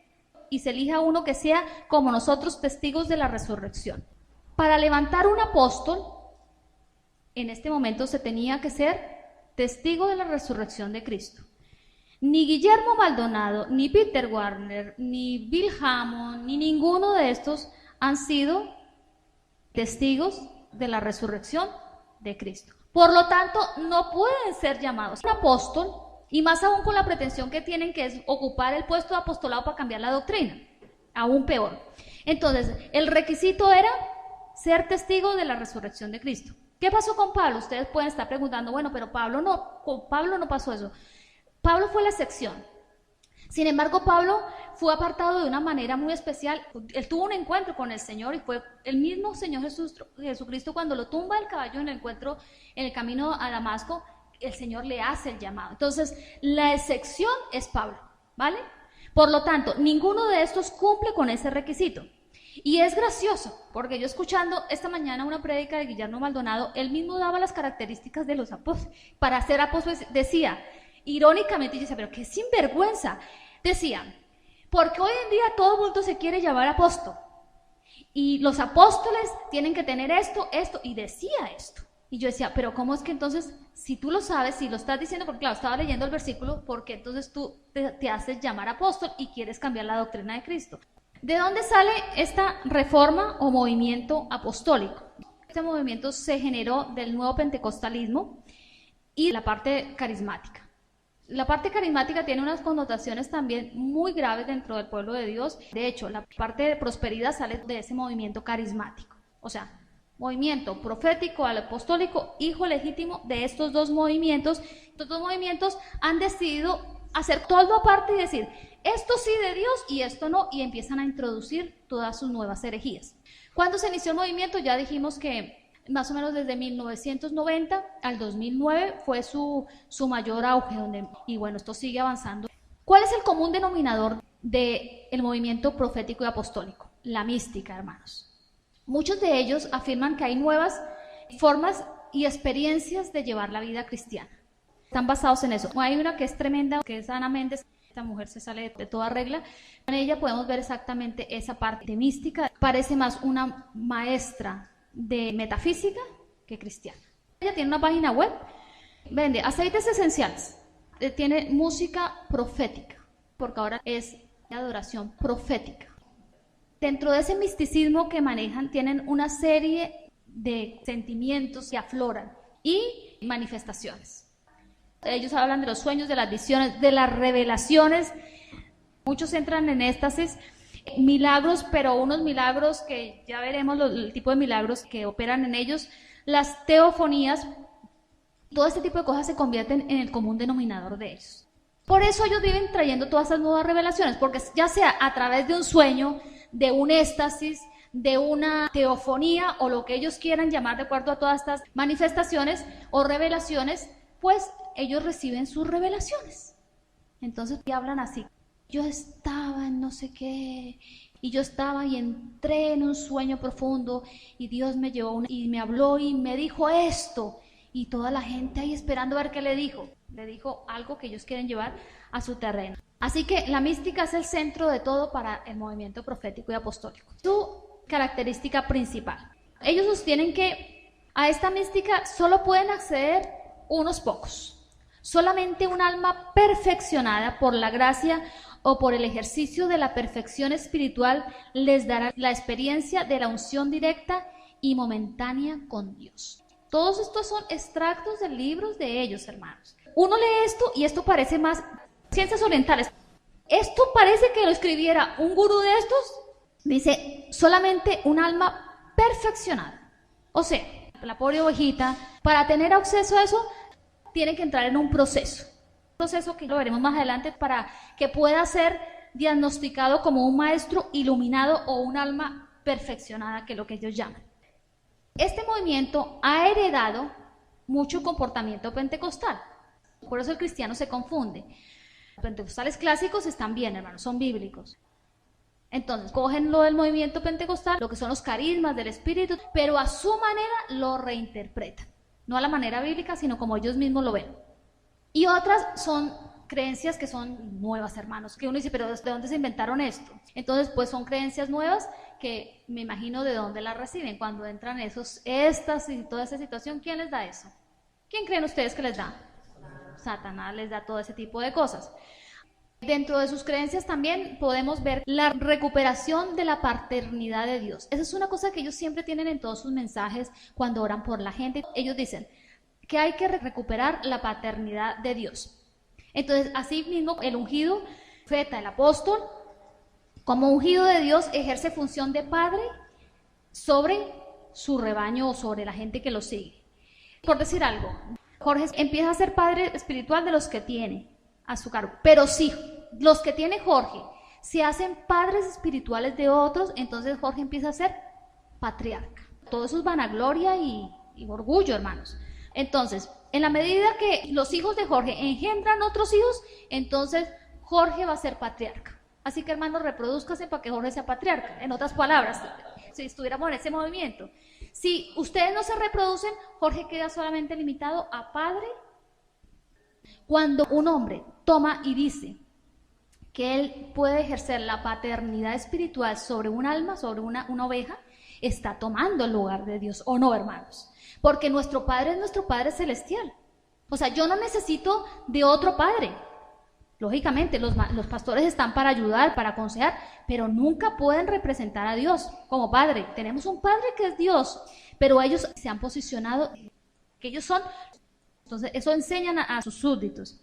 [SPEAKER 1] y se elija uno que sea como nosotros testigos de la resurrección. Para levantar un apóstol, en este momento se tenía que ser testigo de la resurrección de Cristo. Ni Guillermo Maldonado, ni Peter Warner, ni Bill Hammond, ni ninguno de estos han sido testigos de la resurrección de Cristo. Por lo tanto, no pueden ser llamados un apóstol, y más aún con la pretensión que tienen, que es ocupar el puesto de apostolado para cambiar la doctrina. Aún peor. Entonces, el requisito era ser testigo de la resurrección de Cristo. ¿Qué pasó con Pablo? Ustedes pueden estar preguntando, bueno, pero con Pablo no pasó eso. Pablo fue la excepción. Sin embargo, Pablo fue apartado de una manera muy especial. Él tuvo un encuentro con el Señor y fue el mismo Señor Jesucristo cuando lo tumba el caballo en el encuentro en el camino a Damasco. El Señor le hace el llamado. Entonces, la excepción es Pablo, ¿vale? Por lo tanto, ninguno de estos cumple con ese requisito. Y es gracioso, porque yo escuchando esta mañana una prédica de Guillermo Maldonado, él mismo daba las características de los apóstoles. Para ser apóstol decía, irónicamente, dice, pero qué sinvergüenza. Decía, porque hoy en día todo el mundo se quiere llamar apóstol. Y los apóstoles tienen que tener esto, y decía esto. Y yo decía, pero ¿cómo es que entonces, si tú lo sabes, si lo estás diciendo, porque claro, estaba leyendo el versículo, ¿por qué entonces tú te haces llamar apóstol y quieres cambiar la doctrina de Cristo? ¿De dónde sale esta reforma o movimiento apostólico? Este movimiento se generó del nuevo pentecostalismo y la parte carismática. La parte carismática tiene unas connotaciones también muy graves dentro del pueblo de Dios. De hecho, la parte de prosperidad sale de ese movimiento carismático. O sea, movimiento profético al apostólico, hijo legítimo de estos dos movimientos. Estos dos movimientos han decidido hacer todo aparte y decir, esto sí de Dios y esto no, y empiezan a introducir todas sus nuevas herejías. Cuando se inició el movimiento, ya dijimos que más o menos desde 1990 al 2009 fue su mayor auge, y bueno, esto sigue avanzando. ¿Cuál es el común denominador del movimiento profético y apostólico? La mística, hermanos. Muchos de ellos afirman que hay nuevas formas y experiencias de llevar la vida cristiana. Están basados en eso. Hay una que es tremenda, que es Ana Méndez. Esta mujer se sale de toda regla. En ella podemos ver exactamente esa parte de mística. Parece más una maestra de metafísica que cristiana. Ella tiene una página web, vende aceites esenciales, tiene música profética, porque ahora es adoración profética. Dentro de ese misticismo que manejan, tienen una serie de sentimientos que afloran y manifestaciones. Ellos hablan de los sueños, de las visiones, de las revelaciones. Muchos entran en éxtasis, milagros, pero unos milagros que ya veremos el tipo de milagros que operan en ellos. Las teofonías, todo este tipo de cosas se convierten en el común denominador de ellos. Por eso ellos viven trayendo todas esas nuevas revelaciones, porque ya sea a través de un sueño, de un éxtasis, de una teofonía o lo que ellos quieran llamar de acuerdo a todas estas manifestaciones o revelaciones, pues ellos reciben sus revelaciones. Entonces hablan así, yo estaba en no sé qué, y yo estaba y entré en un sueño profundo y Dios me llevó y me habló y me dijo esto, y toda la gente ahí esperando a ver qué le dijo algo que ellos quieren llevar a su terreno. Así que la mística es el centro de todo para el movimiento profético y apostólico. Su característica principal. Ellos sostienen que a esta mística solo pueden acceder unos pocos. Solamente un alma perfeccionada por la gracia o por el ejercicio de la perfección espiritual les dará la experiencia de la unción directa y momentánea con Dios. Todos estos son extractos de libros de ellos, hermanos. Uno lee esto y esto parece más ciencias orientales. Esto parece que lo escribiera un gurú de estos. Dice, solamente un alma perfeccionada. O sea, la pobre ovejita, para tener acceso a eso, tiene que entrar en un proceso que lo veremos más adelante, para que pueda ser diagnosticado como un maestro iluminado o un alma perfeccionada, que es lo que ellos llaman. Este movimiento ha heredado mucho comportamiento pentecostal, por eso el cristiano se confunde. Los pentecostales clásicos están bien, hermanos, son bíblicos. Entonces, cogen lo del movimiento pentecostal, lo que son los carismas del Espíritu, pero a su manera lo reinterpretan. No a la manera bíblica, sino como ellos mismos lo ven. Y otras son creencias que son nuevas, hermanos, que uno dice, pero ¿de dónde se inventaron esto? Entonces, pues son creencias nuevas que me imagino de dónde las reciben. Cuando entran estas y toda esa situación, ¿quién les da eso? ¿Quién creen ustedes que les da? Satanás les da todo ese tipo de cosas. Dentro de sus creencias también podemos ver la recuperación de la paternidad de Dios. Esa es una cosa que ellos siempre tienen en todos sus mensajes cuando oran por la gente. Ellos dicen que hay que recuperar la paternidad de Dios. Entonces, así mismo, el ungido, profeta, el apóstol, como ungido de Dios, ejerce función de padre sobre su rebaño o sobre la gente que lo sigue. Por decir algo, Jorge empieza a ser padre espiritual de los que tiene a su cargo, pero si los que tiene Jorge se hacen padres espirituales de otros, entonces Jorge empieza a ser patriarca. Todo eso es vanagloria y orgullo, hermanos. Entonces, en la medida que los hijos de Jorge engendran otros hijos, entonces Jorge va a ser patriarca. Así que, hermanos, reprodúzcase para que Jorge sea patriarca. En otras palabras, si estuviéramos en ese movimiento. Si ustedes no se reproducen, Jorge queda solamente limitado a padre. Cuando un hombre toma y dice que él puede ejercer la paternidad espiritual sobre un alma, sobre una oveja, está tomando el lugar de Dios, ¿o no, hermanos? Porque nuestro Padre es nuestro Padre celestial. O sea, yo no necesito de otro padre. Lógicamente, los pastores están para ayudar, para aconsejar, pero nunca pueden representar a Dios como Padre. Tenemos un Padre que es Dios, pero ellos se han posicionado, que ellos son. Entonces, eso enseñan a sus súbditos.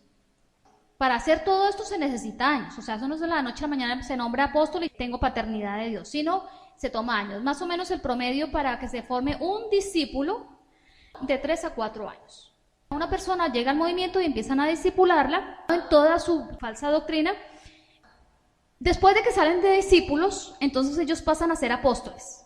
[SPEAKER 1] Para hacer todo esto se necesita años. O sea, eso no es de la noche a la mañana se nombra apóstol y tengo paternidad de Dios, sino se toma años. Más o menos el promedio para que se forme un discípulo de 3 a 4 años. Una persona llega al movimiento y empiezan a discipularla en toda su falsa doctrina. Después de que salen de discípulos, entonces ellos pasan a ser apóstoles.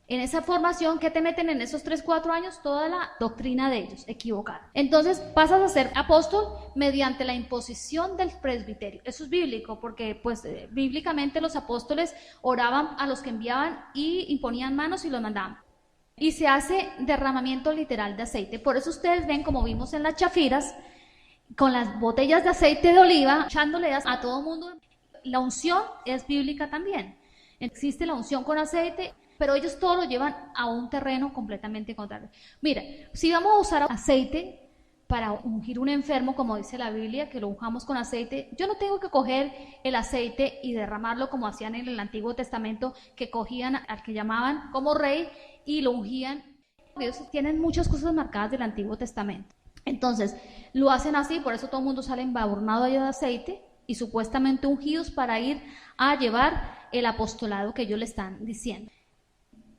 [SPEAKER 1] En esa formación que te meten en esos 3, 4 años, toda la doctrina de ellos, equivocada. Entonces pasas a ser apóstol mediante la imposición del presbiterio. Eso es bíblico, porque pues bíblicamente los apóstoles oraban a los que enviaban y imponían manos y los mandaban. Y se hace derramamiento literal de aceite. Por eso ustedes ven, como vimos en las chafiras, con las botellas de aceite de oliva, echándole a todo mundo. La unción es bíblica también. Existe la unción con aceite, pero ellos todo lo llevan a un terreno completamente contrario. Mira, si vamos a usar aceite para ungir un enfermo, como dice la Biblia, que lo unjamos con aceite, yo no tengo que coger el aceite y derramarlo como hacían en el Antiguo Testamento, que cogían al que llamaban como rey y lo ungían. Ellos tienen muchas cosas marcadas del Antiguo Testamento. Entonces, lo hacen así, por eso todo el mundo sale embadurnado allá de aceite y supuestamente ungidos para ir a llevar el apostolado que ellos le están diciendo.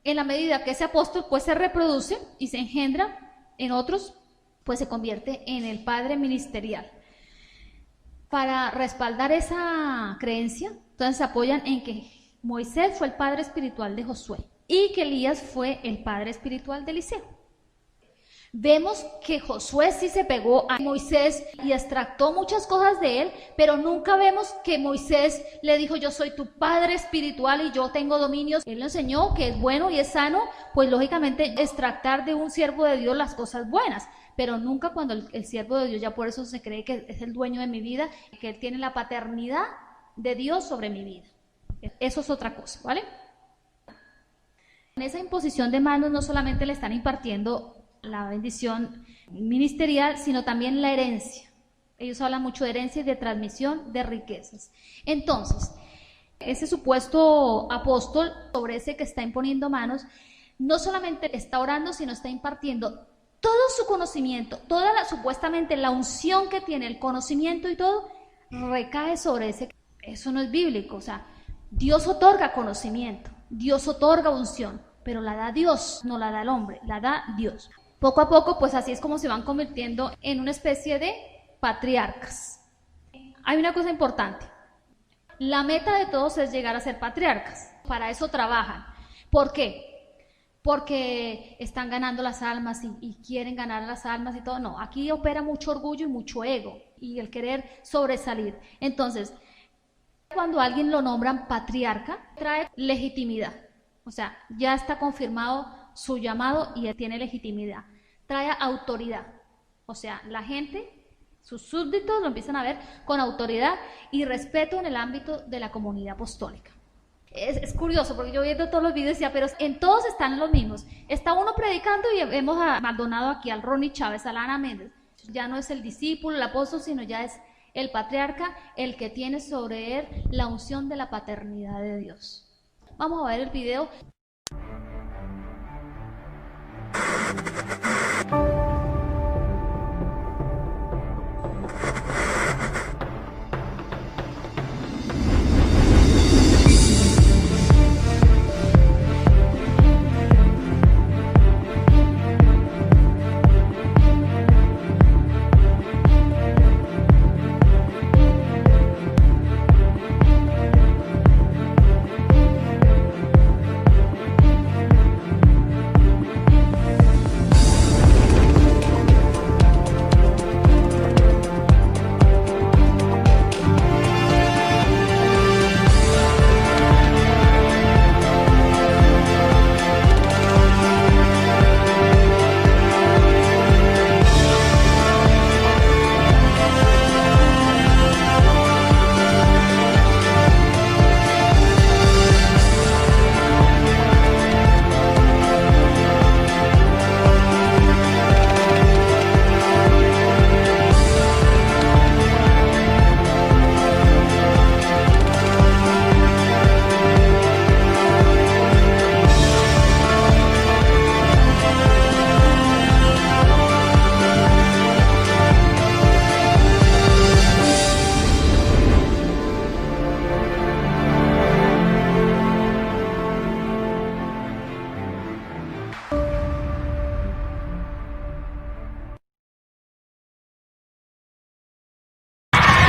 [SPEAKER 1] En la medida que ese apóstol pues se reproduce y se engendra en otros, pues se convierte en el padre ministerial. Para respaldar esa creencia, entonces se apoyan en que Moisés fue el padre espiritual de Josué y que Elías fue el padre espiritual de Eliseo. Vemos que Josué sí se pegó a Moisés y extractó muchas cosas de él, pero nunca vemos que Moisés le dijo: yo soy tu padre espiritual y yo tengo dominios. Él le enseñó que es bueno y es sano, pues lógicamente extractar de un siervo de Dios las cosas buenas, pero nunca cuando el siervo de Dios ya por eso se cree que es el dueño de mi vida, que él tiene la paternidad de Dios sobre mi vida. Eso es otra cosa, ¿vale? En esa imposición de manos no solamente le están impartiendo la bendición ministerial, sino también la herencia. Ellos hablan mucho de herencia y de transmisión de riquezas. Entonces, ese supuesto apóstol, sobre ese que está imponiendo manos, no solamente está orando, sino está impartiendo todo su conocimiento, supuestamente la unción que tiene, el conocimiento y todo, recae sobre ese. Eso no es bíblico, o sea, Dios otorga conocimiento, Dios otorga unción, pero la da Dios, no la da el hombre, la da Dios. Poco a poco, pues así es como se van convirtiendo en una especie de patriarcas. Hay una cosa importante. La meta de todos es llegar a ser patriarcas. Para eso trabajan. ¿Por qué? Porque están ganando las almas y quieren ganar las almas y todo. No, aquí opera mucho orgullo y mucho ego y el querer sobresalir. Entonces, cuando a alguien lo nombran patriarca, trae legitimidad. O sea, ya está confirmado su llamado y él tiene legitimidad. Trae autoridad. O sea, la gente, sus súbditos lo empiezan a ver con autoridad y respeto en el ámbito de la comunidad apostólica. Es curioso, porque yo viendo todos los videos decía, pero en todos están los mismos. Está uno predicando y hemos abandonado aquí al Ronnie Chávez, a la Ana Méndez. Ya no es el discípulo, el apóstol, sino ya es el patriarca, el que tiene sobre él la unción de la paternidad de Dios. Vamos a ver el video.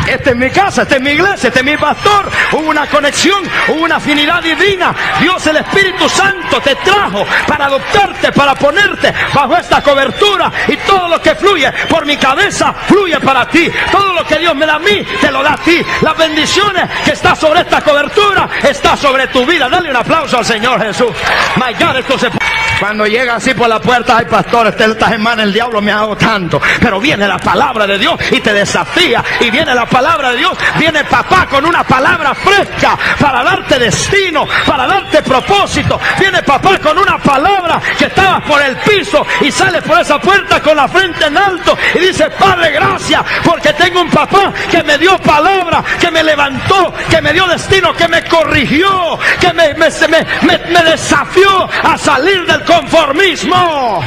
[SPEAKER 2] Esta es mi casa, esta es mi iglesia, este es mi pastor. Hubo una conexión, hubo una afinidad divina. Dios, el Espíritu Santo, te trajo para adoptarte, para ponerte bajo esta cobertura. Y todo lo que fluye por mi cabeza, fluye para ti. Todo lo que Dios me da a mí, te lo da a ti. Las bendiciones que están sobre esta cobertura, está sobre tu vida. Dale un aplauso al Señor Jesús. My God, esto se... Cuando llega así por la puerta, ay pastor, esta semana el diablo me ha dado tanto. Pero viene la palabra de Dios y te desafía. Y viene la palabra de Dios, viene papá con una palabra fresca para darte destino, para darte propósito. Viene papá con una palabra que estabas por el piso y sales por esa puerta con la frente en alto y dice: Padre, gracias, porque tengo un papá que me dio palabra, que me levantó, que me dio destino, que me corrigió, que me desafió a salir del conformismo.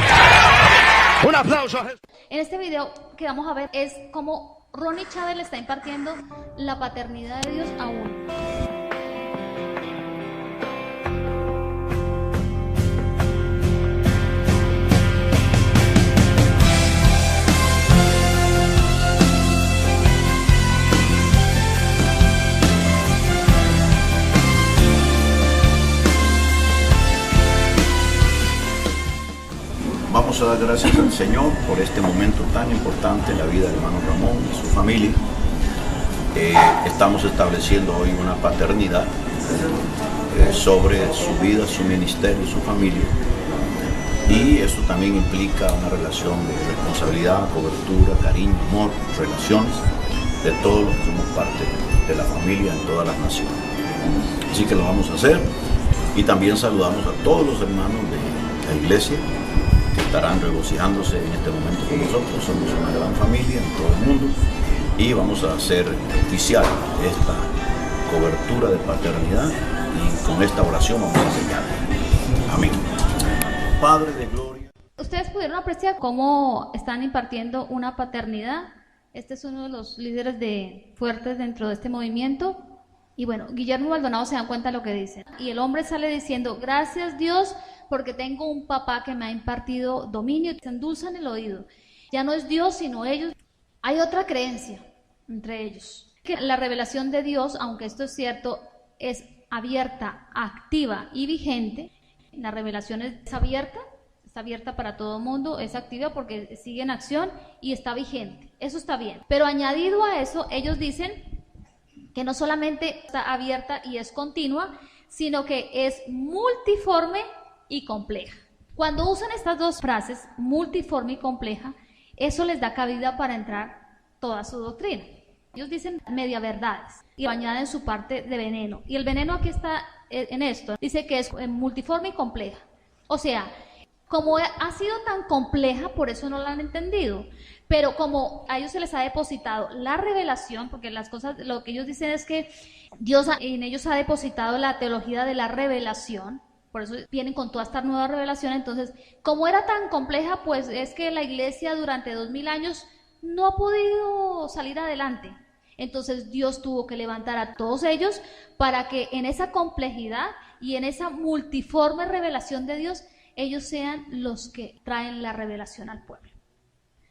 [SPEAKER 2] Un aplauso a Jesús.
[SPEAKER 1] En este video que vamos a ver es cómo Ronnie Chávez le está impartiendo la paternidad de Dios a uno.
[SPEAKER 3] Vamos a dar gracias al Señor por este momento tan importante en la vida del hermano Ramón y su familia. Estamos estableciendo hoy una paternidad sobre su vida, su ministerio, su familia. Y eso también implica una relación de responsabilidad, cobertura, cariño, amor, relaciones de todos los que somos parte de la familia en todas las naciones. Así que lo vamos a hacer. Y también saludamos a todos los hermanos de la iglesia que estarán regocijándose en este momento con nosotros. Somos una gran familia en todo el mundo y vamos a hacer oficial esta cobertura de paternidad y con esta oración vamos a sellar. Amén. Padre de gloria.
[SPEAKER 1] Ustedes pudieron apreciar cómo están impartiendo una paternidad. Este es uno de los líderes fuertes dentro de este movimiento. Y bueno, Guillermo Maldonado se dan cuenta de lo que dice. Y el hombre sale diciendo: gracias Dios, porque tengo un papá que me ha impartido dominio, y se endulzan el oído. Ya no es Dios, sino ellos. Hay otra creencia entre ellos, que la revelación de Dios, aunque esto es cierto, es abierta, activa y vigente. La revelación es abierta, está abierta para todo el mundo, es activa porque sigue en acción y está vigente. Eso está bien. Pero añadido a eso, ellos dicen que no solamente está abierta y es continua, sino que es multiforme y compleja. Cuando usan estas dos frases, multiforme y compleja, eso les da cabida para entrar toda su doctrina. Ellos dicen media verdades y añaden su parte de veneno. Y el veneno aquí está en esto, dice que es multiforme y compleja. O sea, como ha sido tan compleja, por eso no la han entendido. Pero como a ellos se les ha depositado la revelación, porque las cosas, lo que ellos dicen es que Dios en ellos ha depositado la teología de la revelación, por eso vienen con toda esta nueva revelación. Entonces, como era tan compleja, pues es que la iglesia durante 2000 años no ha podido salir adelante. Entonces Dios tuvo que levantar a todos ellos para que en esa complejidad y en esa multiforme revelación de Dios, ellos sean los que traen la revelación al pueblo.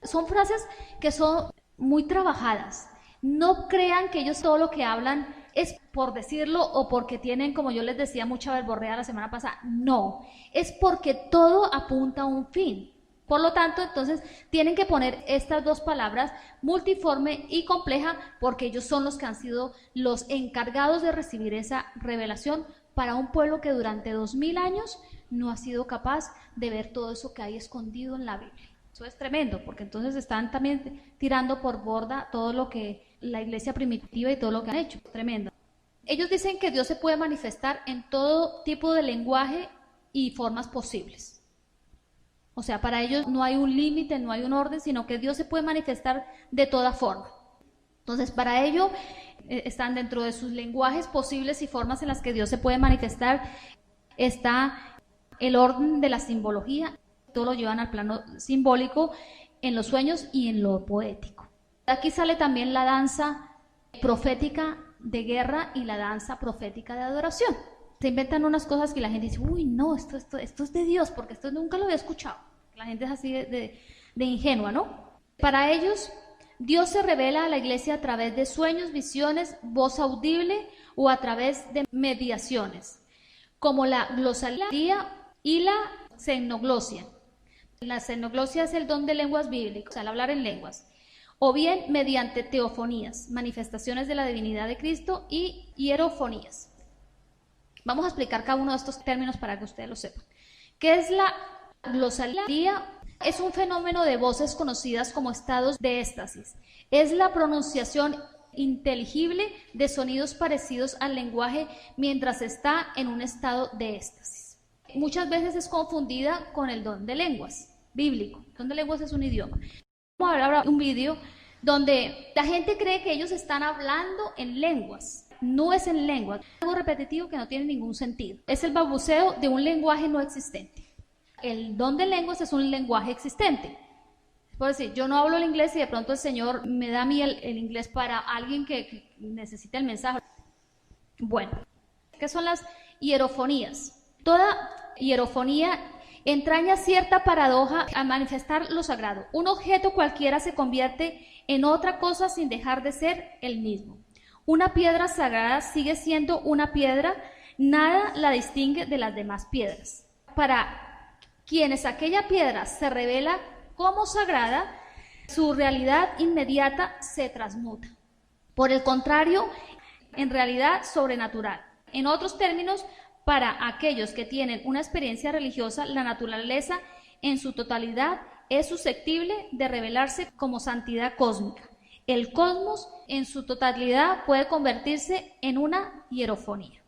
[SPEAKER 1] Son frases que son muy trabajadas. No crean que ellos todo lo que hablan es por decirlo o porque tienen, como yo les decía, mucha verborrea la semana pasada. No, es porque todo apunta a un fin. Por lo tanto, entonces, tienen que poner estas dos palabras, multiforme y compleja, porque ellos son los que han sido los encargados de recibir esa revelación para un pueblo que durante 2000 años no ha sido capaz de ver todo eso que hay escondido en la Biblia. Eso es tremendo, porque entonces están también tirando por borda todo lo que la iglesia primitiva y todo lo que han hecho. Tremendo. Ellos dicen que Dios se puede manifestar en todo tipo de lenguaje y formas posibles. O sea, para ellos no hay un límite, no hay un orden, sino que Dios se puede manifestar de toda forma. Entonces, para ello, están dentro de sus lenguajes posibles y formas en las que Dios se puede manifestar, está el orden de la simbología, todo lo llevan al plano simbólico, en los sueños y en lo poético. Aquí sale también la danza profética de guerra y la danza profética de adoración. Se inventan unas cosas que la gente dice, uy, no, esto es de Dios, porque esto nunca lo había escuchado. La gente es así de ingenua, ¿no? Para ellos, Dios se revela a la iglesia a través de sueños, visiones, voz audible o a través de mediaciones, como la glosalía y la xenoglosia. La xenoglosia es el don de lenguas bíblicas, al hablar en lenguas, o bien mediante teofonías, manifestaciones de la divinidad de Cristo, y hierofonías. Vamos a explicar cada uno de estos términos para que ustedes lo sepan. ¿Qué es la glosalía? Es un fenómeno de voces conocidas como estados de éxtasis. Es la pronunciación inteligible de sonidos parecidos al lenguaje mientras está en un estado de éxtasis. Muchas veces es confundida con el don de lenguas bíblico. El don de lenguas es un idioma. Vamos a ver ahora un vídeo donde la gente cree que ellos están hablando en lenguas. No es en lengua, es algo repetitivo que no tiene ningún sentido. Es el balbuceo de un lenguaje no existente. El don de lenguas es un lenguaje existente. Por decir, yo no hablo el inglés y de pronto el Señor me da a mí el inglés para alguien que necesita el mensaje. Bueno, ¿qué son las hierofonías? Toda hierofonía entraña cierta paradoja a manifestar lo sagrado. Un objeto cualquiera se convierte en otra cosa sin dejar de ser el mismo. Una piedra sagrada sigue siendo una piedra, nada la distingue de las demás piedras. Para quienes aquella piedra se revela como sagrada, su realidad inmediata se transmuta. Por el contrario, en realidad sobrenatural. En otros términos, para aquellos que tienen una experiencia religiosa, la naturaleza en su totalidad es susceptible de revelarse como santidad cósmica. El cosmos en su totalidad puede convertirse en una hierofonía.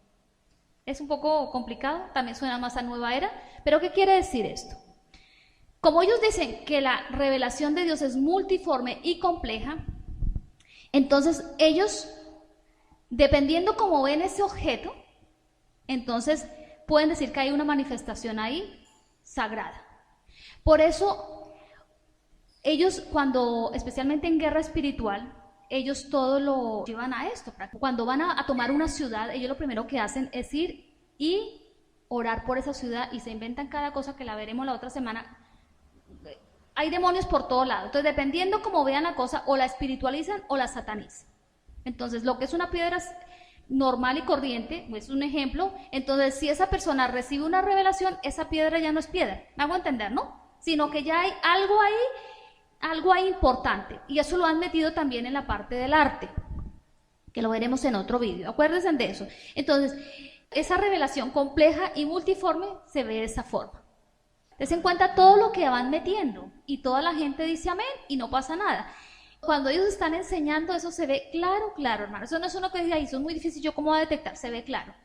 [SPEAKER 1] Es un poco complicado, también suena más a nueva era, pero ¿qué quiere decir esto? Como ellos dicen que la revelación de Dios es multiforme y compleja, entonces ellos, dependiendo cómo ven ese objeto, entonces pueden decir que hay una manifestación ahí sagrada. Por eso ellos, cuando, especialmente en guerra espiritual, ellos todo lo llevan a esto. Cuando van a tomar una ciudad, ellos lo primero que hacen es ir y orar por esa ciudad y se inventan cada cosa que la veremos la otra semana. Hay demonios por todo lado. Entonces, dependiendo cómo vean la cosa, o la espiritualizan o la satanizan. Entonces, lo que es una piedra normal y corriente, es un ejemplo. Entonces, si esa persona recibe una revelación, esa piedra ya no es piedra. ¿Me hago entender, no? Sino que ya hay algo ahí importante. Y eso lo han metido también en la parte del arte, que lo veremos en otro vídeo. Acuérdense de eso. Entonces, esa revelación compleja y multiforme se ve de esa forma. Des en cuenta todo lo que van metiendo y toda la gente dice amén y no pasa nada. Cuando ellos están enseñando, eso se ve claro, hermano. Eso no es uno que diga, eso es muy difícil, ¿yo cómo voy a detectar? Se ve claro.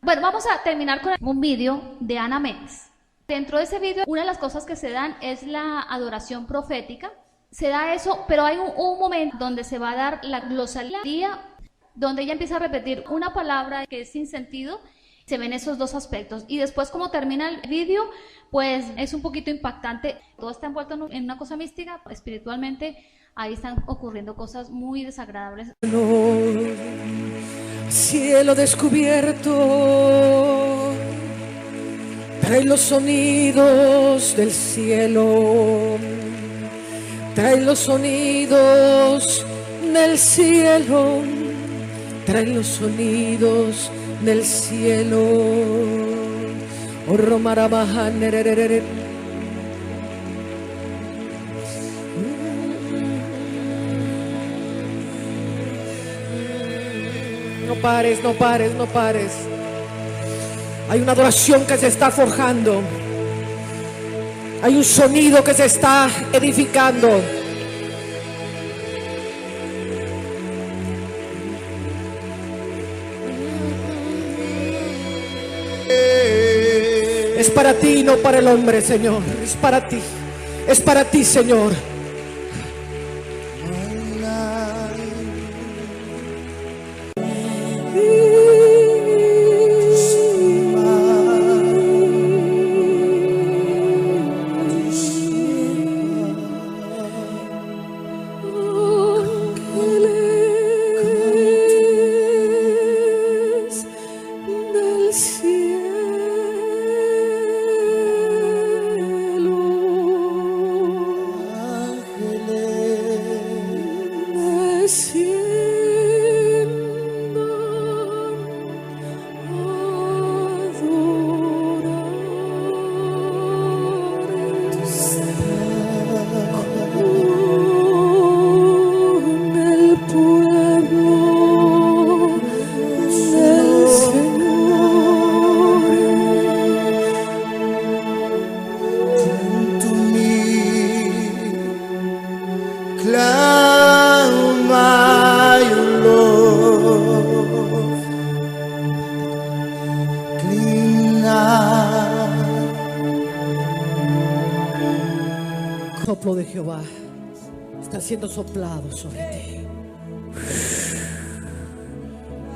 [SPEAKER 1] Bueno, vamos a terminar con un vídeo de Ana Méndez. Dentro de ese vídeo, una de las cosas que se dan es la adoración profética. Se da eso, pero hay un momento donde se va a dar la glosalía, donde ella empieza a repetir una palabra que es sin sentido. Se ven esos dos aspectos. Y después, como termina el vídeo, pues es un poquito impactante. Todo está envuelto en una cosa mística. Espiritualmente, ahí están ocurriendo cosas muy desagradables.
[SPEAKER 4] Cielo descubierto, trae los sonidos del cielo, trae los sonidos del cielo, trae los sonidos del cielo. Oh, Romarabaja, nererere. No pares, no pares, no pares. Hay una adoración que se está forjando. Hay un sonido que se está edificando. Es para ti, no para el hombre, Señor. Es para ti. Es para ti, Señor. Soplo de Jehová está siendo soplado sobre ti.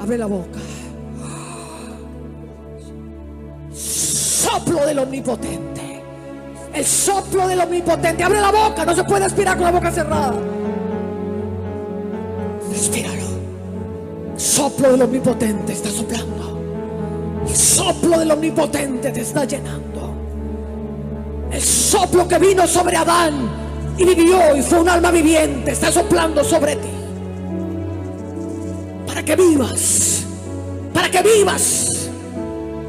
[SPEAKER 4] Abre la boca. Soplo del Omnipotente. El soplo del Omnipotente. Abre la boca. No se puede aspirar con la boca cerrada. Respíralo. El soplo del Omnipotente está soplando. El soplo del Omnipotente te está llenando. El soplo que vino sobre Adán y vivió y fue un alma viviente está soplando sobre ti. Para que vivas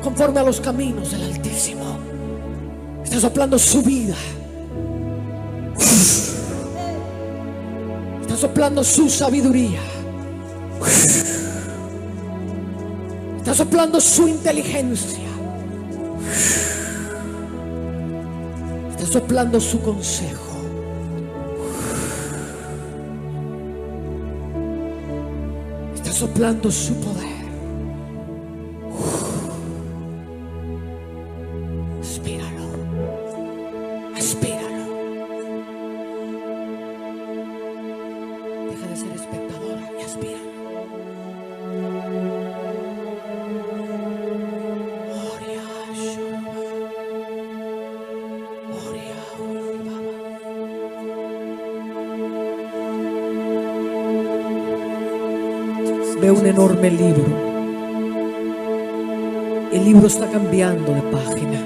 [SPEAKER 4] conforme a los caminos del Altísimo. Está soplando su vida. Está soplando su sabiduría. Está soplando su inteligencia. Está soplando su consejo. Está soplando su poder. Aspíralo. Aspíralo. Deja de ser espectadora y aspíralo. Veo un enorme libro. El libro está cambiando de página.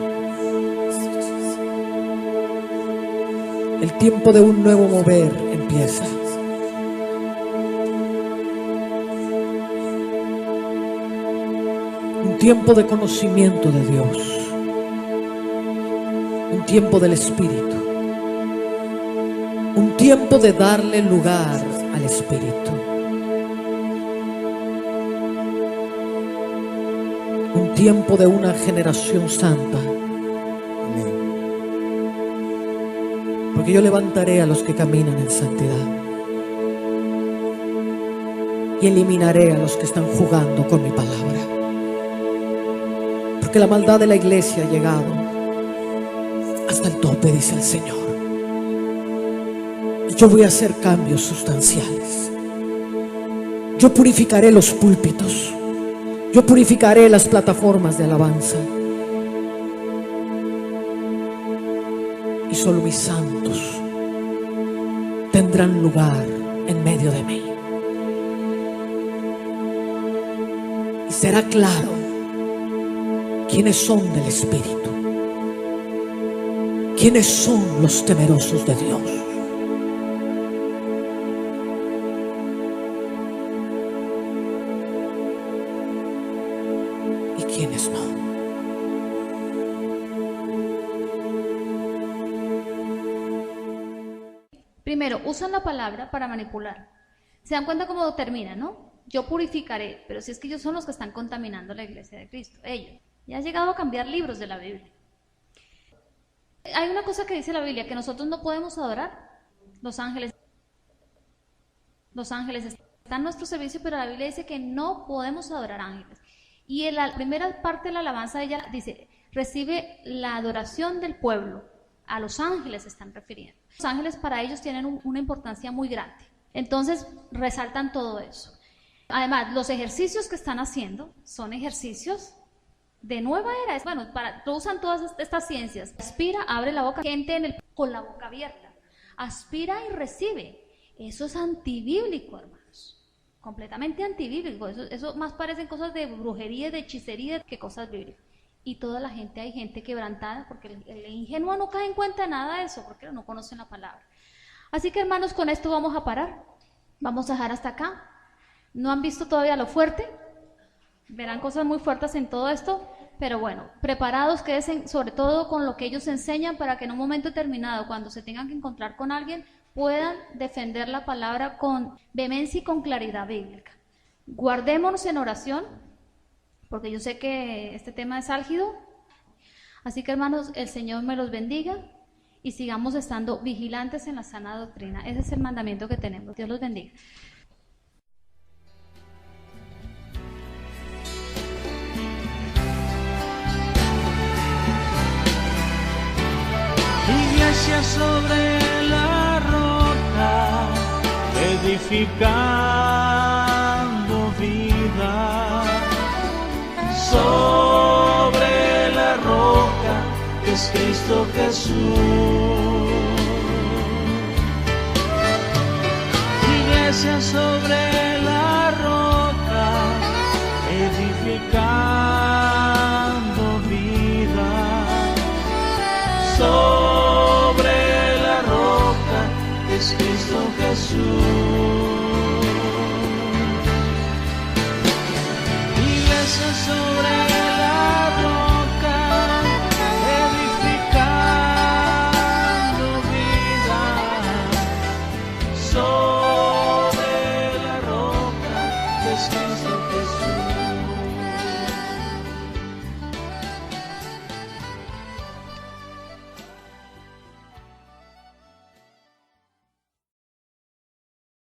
[SPEAKER 4] El tiempo de un nuevo mover empieza. Un tiempo de conocimiento de Dios. Un tiempo del Espíritu. Un tiempo de darle lugar al Espíritu. Un tiempo de una generación santa. Porque yo levantaré a los que caminan en santidad y eliminaré a los que están jugando con mi palabra. Porque la maldad de la iglesia ha llegado hasta el tope, dice el Señor. Y yo voy a hacer cambios sustanciales. Yo purificaré los púlpitos. Yo purificaré las plataformas de alabanza. Y solo mis santos tendrán lugar en medio de mí. Y será claro quiénes son del Espíritu, quiénes son los temerosos de Dios. Y quiénes no.
[SPEAKER 1] Primero, usan la palabra para manipular. Se dan cuenta cómo termina, ¿no? Yo purificaré, pero si es que ellos son los que están contaminando la iglesia de Cristo, ellos. Ya han llegado a cambiar libros de la Biblia. Hay una cosa que dice la Biblia, que nosotros no podemos adorar los ángeles. Los ángeles están en nuestro servicio, pero la Biblia dice que no podemos adorar ángeles. Y en la primera parte de la alabanza ella dice, recibe la adoración del pueblo. A los ángeles se están refiriendo. Los ángeles para ellos tienen una importancia muy grande. Entonces resaltan todo eso. Además, los ejercicios que están haciendo son ejercicios de nueva era. Bueno, usan todas estas ciencias. Aspira, abre la boca, gente con la boca abierta. Aspira y recibe. Eso es antibíblico, hermanos. Completamente antibíblico. Eso más parecen cosas de brujería, de hechicería, que cosas bíblicas. Y toda la gente, hay gente quebrantada, porque el ingenuo no cae en cuenta de nada de eso, porque no conocen la palabra. Así que, hermanos, con esto vamos a parar. Vamos a dejar hasta acá. ¿No han visto todavía lo fuerte? Verán cosas muy fuertes en todo esto, pero bueno, preparados, quédense sobre todo con lo que ellos enseñan, para que en un momento determinado, cuando se tengan que encontrar con alguien, puedan defender la palabra con vehemencia y con claridad bíblica. Guardémonos en oración, porque yo sé que este tema es álgido. Así que, hermanos, el Señor me los bendiga y sigamos estando vigilantes en la sana doctrina. Ese es el mandamiento que tenemos. Dios los bendiga.
[SPEAKER 5] Iglesia sobre la roca, edificando vida. Sobre la roca que es Cristo Jesús. Iglesia sobre